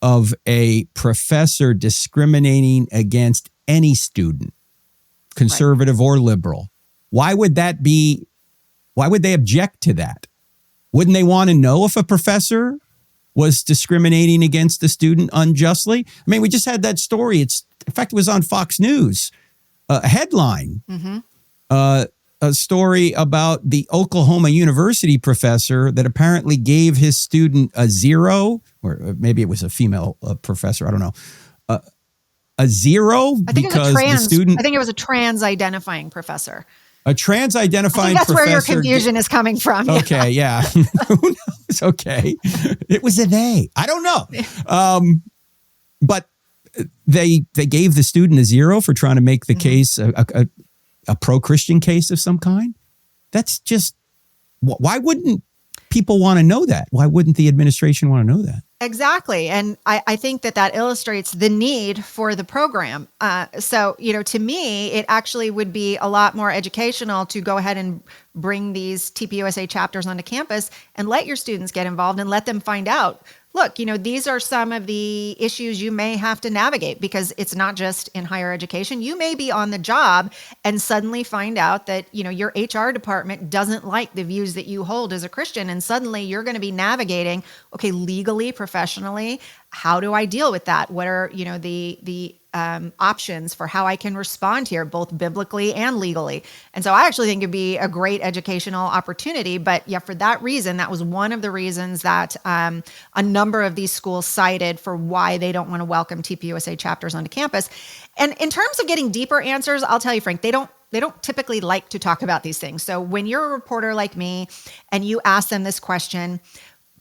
of a professor discriminating against any student, conservative or liberal? Why would they object to that? Wouldn't they want to know if a professor was discriminating against the student unjustly. I mean, we just had that story. In fact, it was on Fox News, a headline, a story about the Oklahoma University professor that apparently gave his student a 0, or maybe it was a female professor. I don't know. A 0 because the student. I think it was a trans-identifying professor. A trans-identifying that's professor. That's where your confusion is coming from. Okay, yeah. Who knows? Okay. It was a they. I don't know. But they gave the student a 0 for trying to make the case a pro-Christian case of some kind. That's just, why wouldn't people want to know that? Why wouldn't the administration want to know that? Exactly. And I think that illustrates the need for the program. So, to me, it actually would be a lot more educational to go ahead and bring these TPUSA chapters onto campus and let your students get involved and let them find out, look, these are some of the issues you may have to navigate, because it's not just in higher education. You may be on the job and suddenly find out that, your HR department doesn't like the views that you hold as a Christian. And suddenly you're going to be navigating, okay, legally, professionally, how do I deal with that? What are, the options for how I can respond here, both biblically and legally. And so I actually think it'd be a great educational opportunity. But yeah, for that reason, that was one of the reasons that a number of these schools cited for why they don't want to welcome TPUSA chapters onto campus. And in terms of getting deeper answers, I'll tell you, Frank, they don't typically like to talk about these things. So when you're a reporter like me and you ask them this question,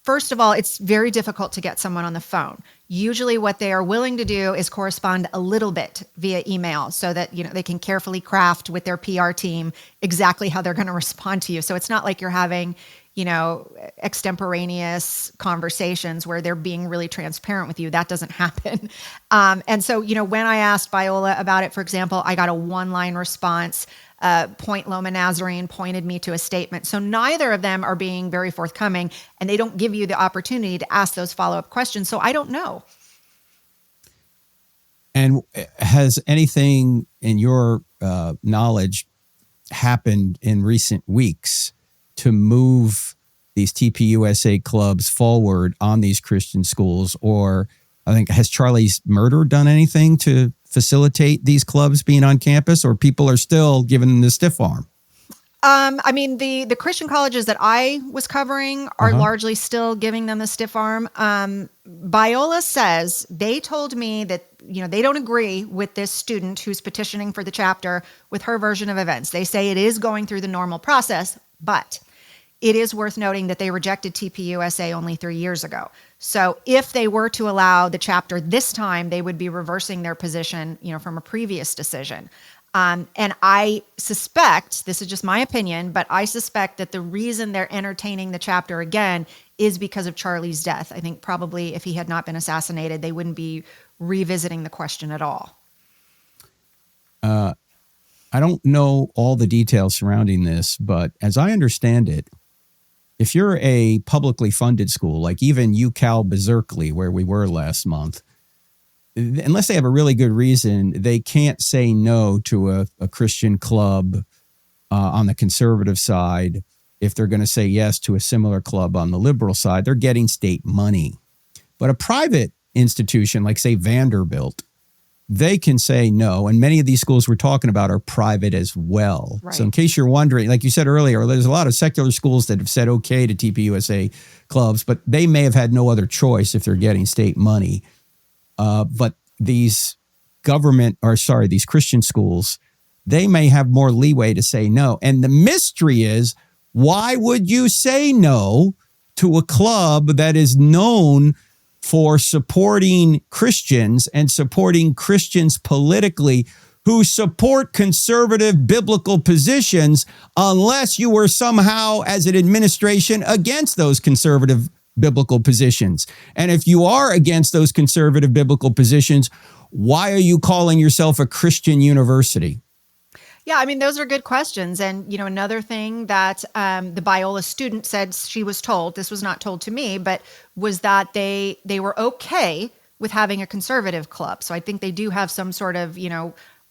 first of all, it's very difficult to get someone on the phone. Usually what they are willing to do is correspond a little bit via email so that, they can carefully craft with their PR team exactly how they're going to respond to you. So it's not like you're having, extemporaneous conversations where they're being really transparent with you. That doesn't happen. And so, when I asked Biola about it, for example, I got a one-line response. Point Loma Nazarene pointed me to a statement. So neither of them are being very forthcoming, and they don't give you the opportunity to ask those follow-up questions. So I don't know. And has anything in your knowledge happened in recent weeks to move these TPUSA clubs forward on these Christian schools? Or I think, has Charlie's murder done anything to facilitate these clubs being on campus, or people are still giving them the stiff arm? The Christian colleges that I was covering are largely still giving them the stiff arm. Biola says they told me that, they don't agree with this student who's petitioning for the chapter with her version of events. They say it is going through the normal process, but it is worth noting that they rejected TPUSA only 3 years ago. So if they were to allow the chapter this time, they would be reversing their position, from a previous decision. And I suspect, this is just my opinion, but I suspect that the reason they're entertaining the chapter again is because of Charlie's death. I think probably if he had not been assassinated, they wouldn't be revisiting the question at all. I don't know all the details surrounding this, but as I understand it, if you're a publicly funded school, like even UCal Berkeley, where we were last month, unless they have a really good reason, they can't say no to a Christian club on the conservative side if they're going to say yes to a similar club on the liberal side. They're getting state money. But a private institution, like say Vanderbilt, they can say no. And many of these schools we're talking about are private as well. Right. So in case you're wondering, like you said earlier, there's a lot of secular schools that have said okay to TPUSA clubs, but they may have had no other choice if they're getting state money. But these these Christian schools, they may have more leeway to say no. And the mystery is, why would you say no to a club that is known for supporting Christians and supporting Christians politically who support conservative biblical positions, unless you were somehow, as an administration, against those conservative biblical positions? And if you are against those conservative biblical positions, why are you calling yourself a Christian university? Yeah, those are good questions. And, another thing that the Biola student said she was told, this was not told to me, but was that they were okay with having a conservative club. So I think they do have some sort of,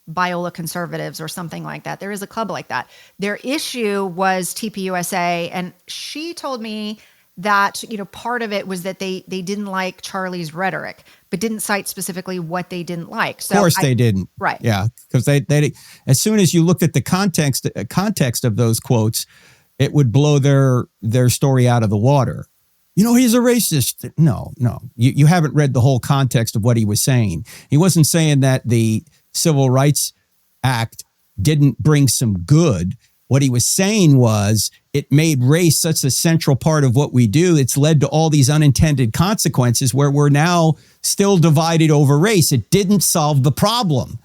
Biola conservatives or something like that. There is a club like that. Their issue was TPUSA. And she told me that, part of it was that they didn't like Charlie's rhetoric, but didn't cite specifically what they didn't like. So of course they didn't. Right. Yeah. Because they as soon as you looked at the context of those quotes, it would blow their story out of the water. He's a racist. No. You haven't read the whole context of what he was saying. He wasn't saying that the Civil Rights Act didn't bring some good. What he was saying was it made race such a central part of what we do. It's led to all these unintended consequences where we're now still divided over race. It didn't solve the problem.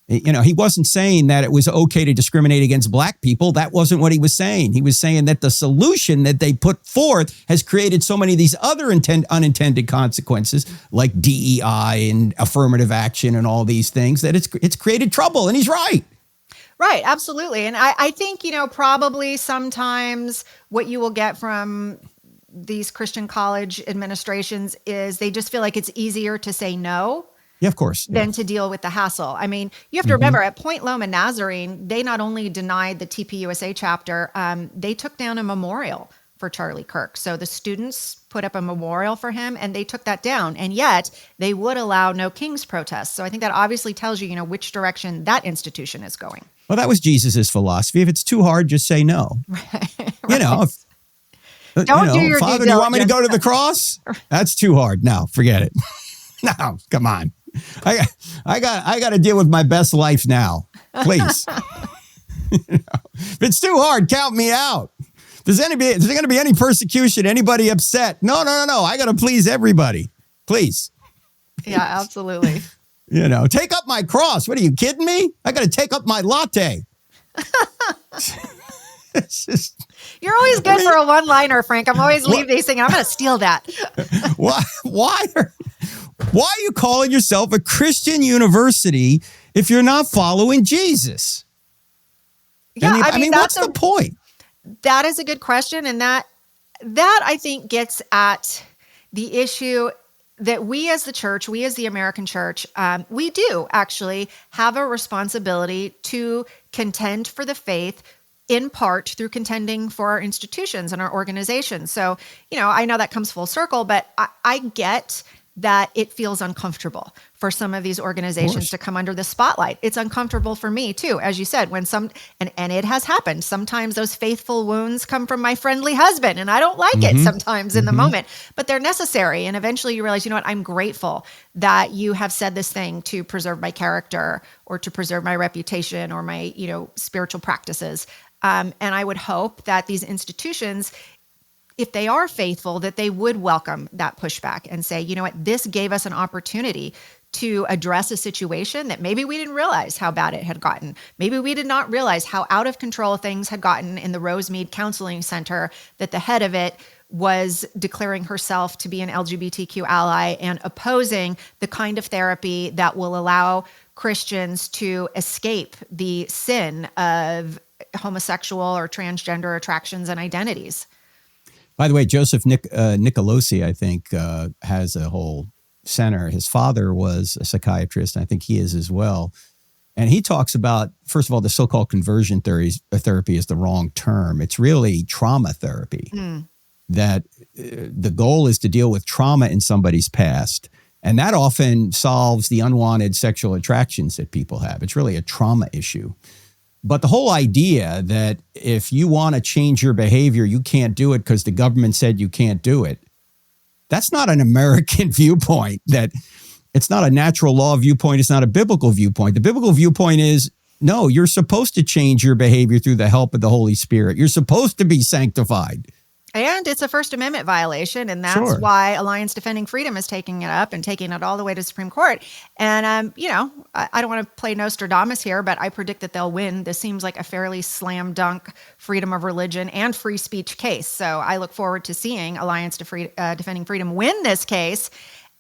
He wasn't saying that it was okay to discriminate against black people. That wasn't what he was saying. He was saying that the solution that they put forth has created so many of these other unintended consequences like DEI and affirmative action and all these things that it's created trouble. And he's right. Right, absolutely. And I think, probably sometimes what you will get from these Christian college administrations is they just feel like it's easier to say no. Yeah, of course. Than to deal with the hassle. I mean, you have to remember at Point Loma Nazarene, they not only denied the TPUSA chapter, they took down a memorial for Charlie Kirk. So the students put up a memorial for him and they took that down. And yet they would allow no King's protests. So I think that obviously tells you, which direction that institution is going. Well, that was Jesus's philosophy. If it's too hard, just say no. Right. Don't do your Father, due do you want me to diligence. go to the cross? That's too hard. No, forget it. No, come on. I got to deal with my best life now. Please. If it's too hard, count me out. Is there going to be any persecution? Anybody upset? No. I got to please everybody. Please. Yeah, absolutely. Take up my cross. What are you kidding me? I got to take up my latte. You're always good for a one-liner, Frank. I'm always leaving these things. I'm going to steal that. Why are you calling yourself a Christian university if you're not following Jesus? Yeah, I mean what's the point? That is a good question. And that I think gets at the issue that we as the church, we as the American church, we do actually have a responsibility to contend for the faith in part through contending for our institutions and our organizations. So, I know that comes full circle, but I get that it feels uncomfortable for some of these organizations to come under the spotlight. It's uncomfortable for me too, as you said, when and it has happened. Sometimes those faithful wounds come from my friendly husband and I don't like it sometimes in the moment, but they're necessary. And eventually you realize, I'm grateful that you have said this thing to preserve my character or to preserve my reputation or my, spiritual practices. And I would hope that these institutions, if they are faithful, that they would welcome that pushback and say, this gave us an opportunity to address a situation that maybe we didn't realize how bad it had gotten. Maybe we did not realize how out of control things had gotten in the Rosemead Counseling Center, that the head of it was declaring herself to be an LGBTQ ally and opposing the kind of therapy that will allow Christians to escape the sin of homosexual or transgender attractions and identities. By the way, Joseph Nicolosi, I think, has a whole center. His father was a psychiatrist, and I think he is as well. And he talks about, first of all, the so-called conversion therapy is the wrong term. It's really trauma therapy. That the goal is to deal with trauma in somebody's past. And that often solves the unwanted sexual attractions that people have. It's really a trauma issue. But the whole idea that if you want to change your behavior, you can't do it because the government said you can't do it. That's not an American viewpoint. That it's not a natural law viewpoint. It's not a biblical viewpoint. The biblical viewpoint is, no, you're supposed to change your behavior through the help of the Holy Spirit. You're supposed to be sanctified. And it's a First Amendment violation, and that's why Alliance Defending Freedom is taking it up and taking it all the way to Supreme Court. And, I don't want to play Nostradamus here, but I predict that they'll win. This seems like a fairly slam dunk freedom of religion and free speech case. So I look forward to seeing Alliance Defending Freedom win this case.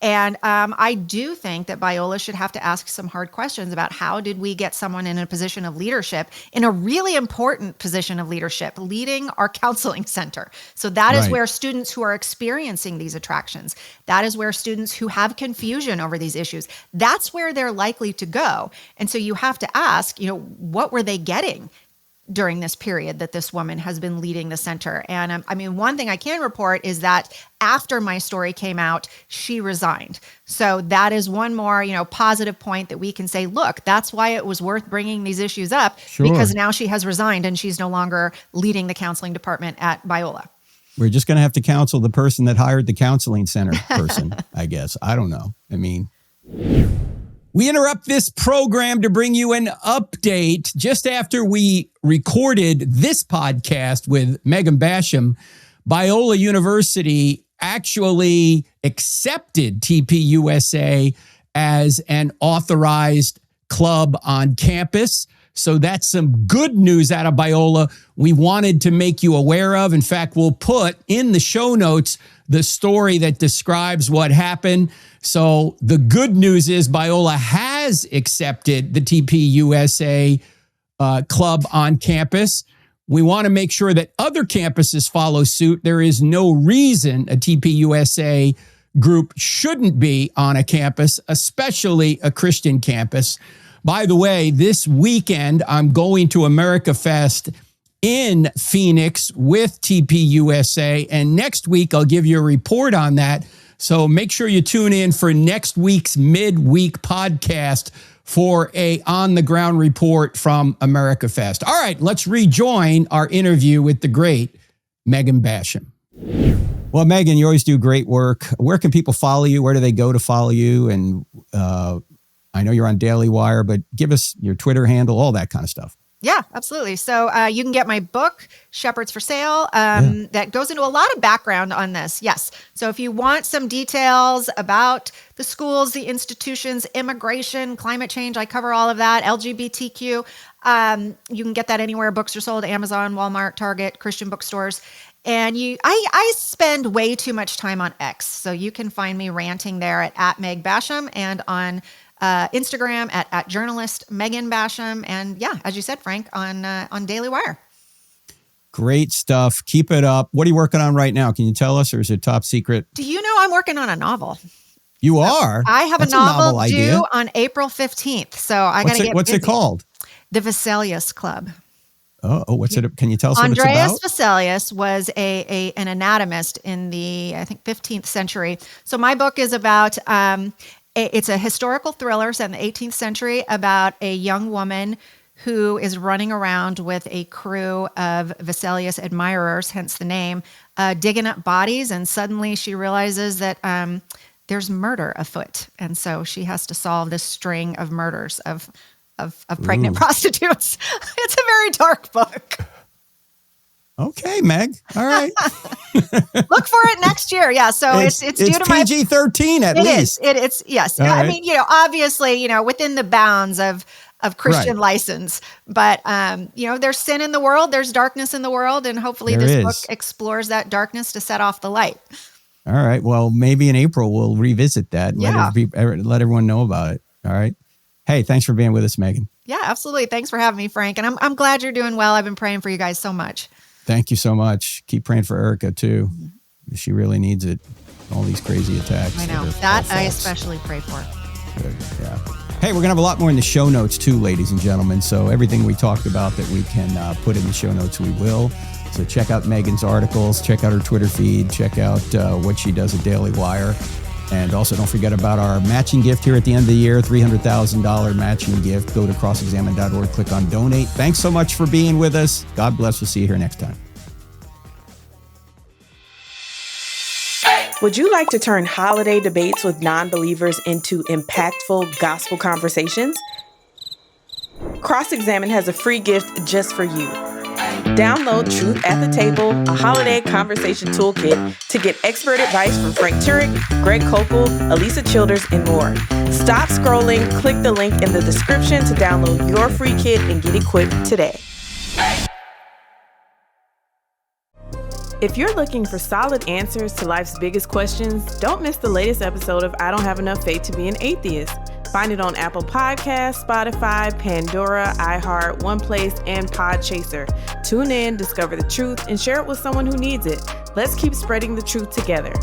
And I do think that Biola should have to ask some hard questions about how did we get someone in a position of leadership, in a really important position of leadership, leading our counseling center. So that is where students who are experiencing these attractions, that is where students who have confusion over these issues, that's where they're likely to go. And so you have to ask, what were they getting during this period that this woman has been leading the center. And one thing I can report is that after my story came out, she resigned. So that is one more, positive point that we can say, look, that's why it was worth bringing these issues up, because now she has resigned and she's no longer leading the counseling department at Biola. We're just going to have to counsel the person that hired the counseling center person, I guess. I don't know. We interrupt this program to bring you an update. Just after we recorded this podcast with Megan Basham, Biola University actually accepted TPUSA as an authorized club on campus. So that's some good news out of Biola we wanted to make you aware of. In fact, we'll put in the show notes the story that describes what happened. So the good news is Biola has accepted the TPUSA club on campus. We want to make sure that other campuses follow suit. There is no reason a TPUSA group shouldn't be on a campus, especially a Christian campus. By the way, this weekend, I'm going to America Fest in Phoenix with TPUSA. And next week, I'll give you a report on that. So make sure you tune in for next week's midweek podcast for a on-the-ground report from America Fest. All right, let's rejoin our interview with the great Megan Basham. Well, Megan, you always do great work. Where can people follow you? Where do they go to follow you? And I know you're on Daily Wire, but give us your Twitter handle, all that kind of stuff. Yeah, absolutely. So you can get my book, Shepherds for Sale, that goes into a lot of background on this. Yes. So if you want some details about the schools, the institutions, immigration, climate change, I cover all of that, LGBTQ, you can get that anywhere books are sold, Amazon, Walmart, Target, Christian bookstores. And I spend way too much time on X. So you can find me ranting there at Meg Basham, and on Instagram at journalist Megan Basham, and as you said, Frank, on Daily Wire. Great stuff. Keep it up. What are you working on right now? Can you tell us, or is it top secret? Do you know I'm working on a novel? You are? I have a novel due on April 15th. So I got to get What's busy. it called? The Vesalius Club. Oh, what's it? Can you tell us what it's about? Andreas Vesalius was an anatomist in the, I think, 15th century. So my book is about it's a historical thriller set in the 18th century about a young woman who is running around with a crew of Vesalius admirers, hence the name, digging up bodies. And suddenly she realizes that there's murder afoot. And so she has to solve this string of murders of pregnant prostitutes. It's a very dark book. Okay, Meg. All right. Look for it next year. Yeah. So it's due to PG-13 at least. It's yes. All I right. mean, obviously, within the bounds of Christian license, but there's sin in the world, there's darkness in the world, and hopefully this book explores that darkness to set off the light. All right. Well, maybe in April we'll revisit that and let everyone know about it. All right. Hey, thanks for being with us, Megan. Yeah, absolutely. Thanks for having me, Frank. And I'm glad you're doing well. I've been praying for you guys so much. Thank you so much. Keep praying for Erica too. She really needs it. All these crazy attacks. I know. That I especially pray for. Good. Yeah. Hey, we're going to have a lot more in the show notes too, ladies and gentlemen. So everything we talked about that we can put in the show notes, we will. So check out Megan's articles, check out her Twitter feed, check out what she does at Daily Wire. And also don't forget about our matching gift here at the end of the year, $300,000 matching gift. Go to crossexamine.org, click on donate. Thanks so much for being with us. God bless. We'll see you here next time. Would you like to turn holiday debates with non-believers into impactful gospel conversations? Cross-Examine has a free gift just for you. Download Truth at the Table, a holiday conversation toolkit to get expert advice from Frank Turek, Greg Koppel, Elisa Childers, and more. Stop scrolling, click the link in the description to download your free kit and get equipped today. If you're looking for solid answers to life's biggest questions, don't miss the latest episode of I Don't Have Enough Faith to Be an Atheist. Find it on Apple Podcasts, Spotify, Pandora, iHeart, OnePlace, and Podchaser. Tune in, discover the truth, and share it with someone who needs it. Let's keep spreading the truth together.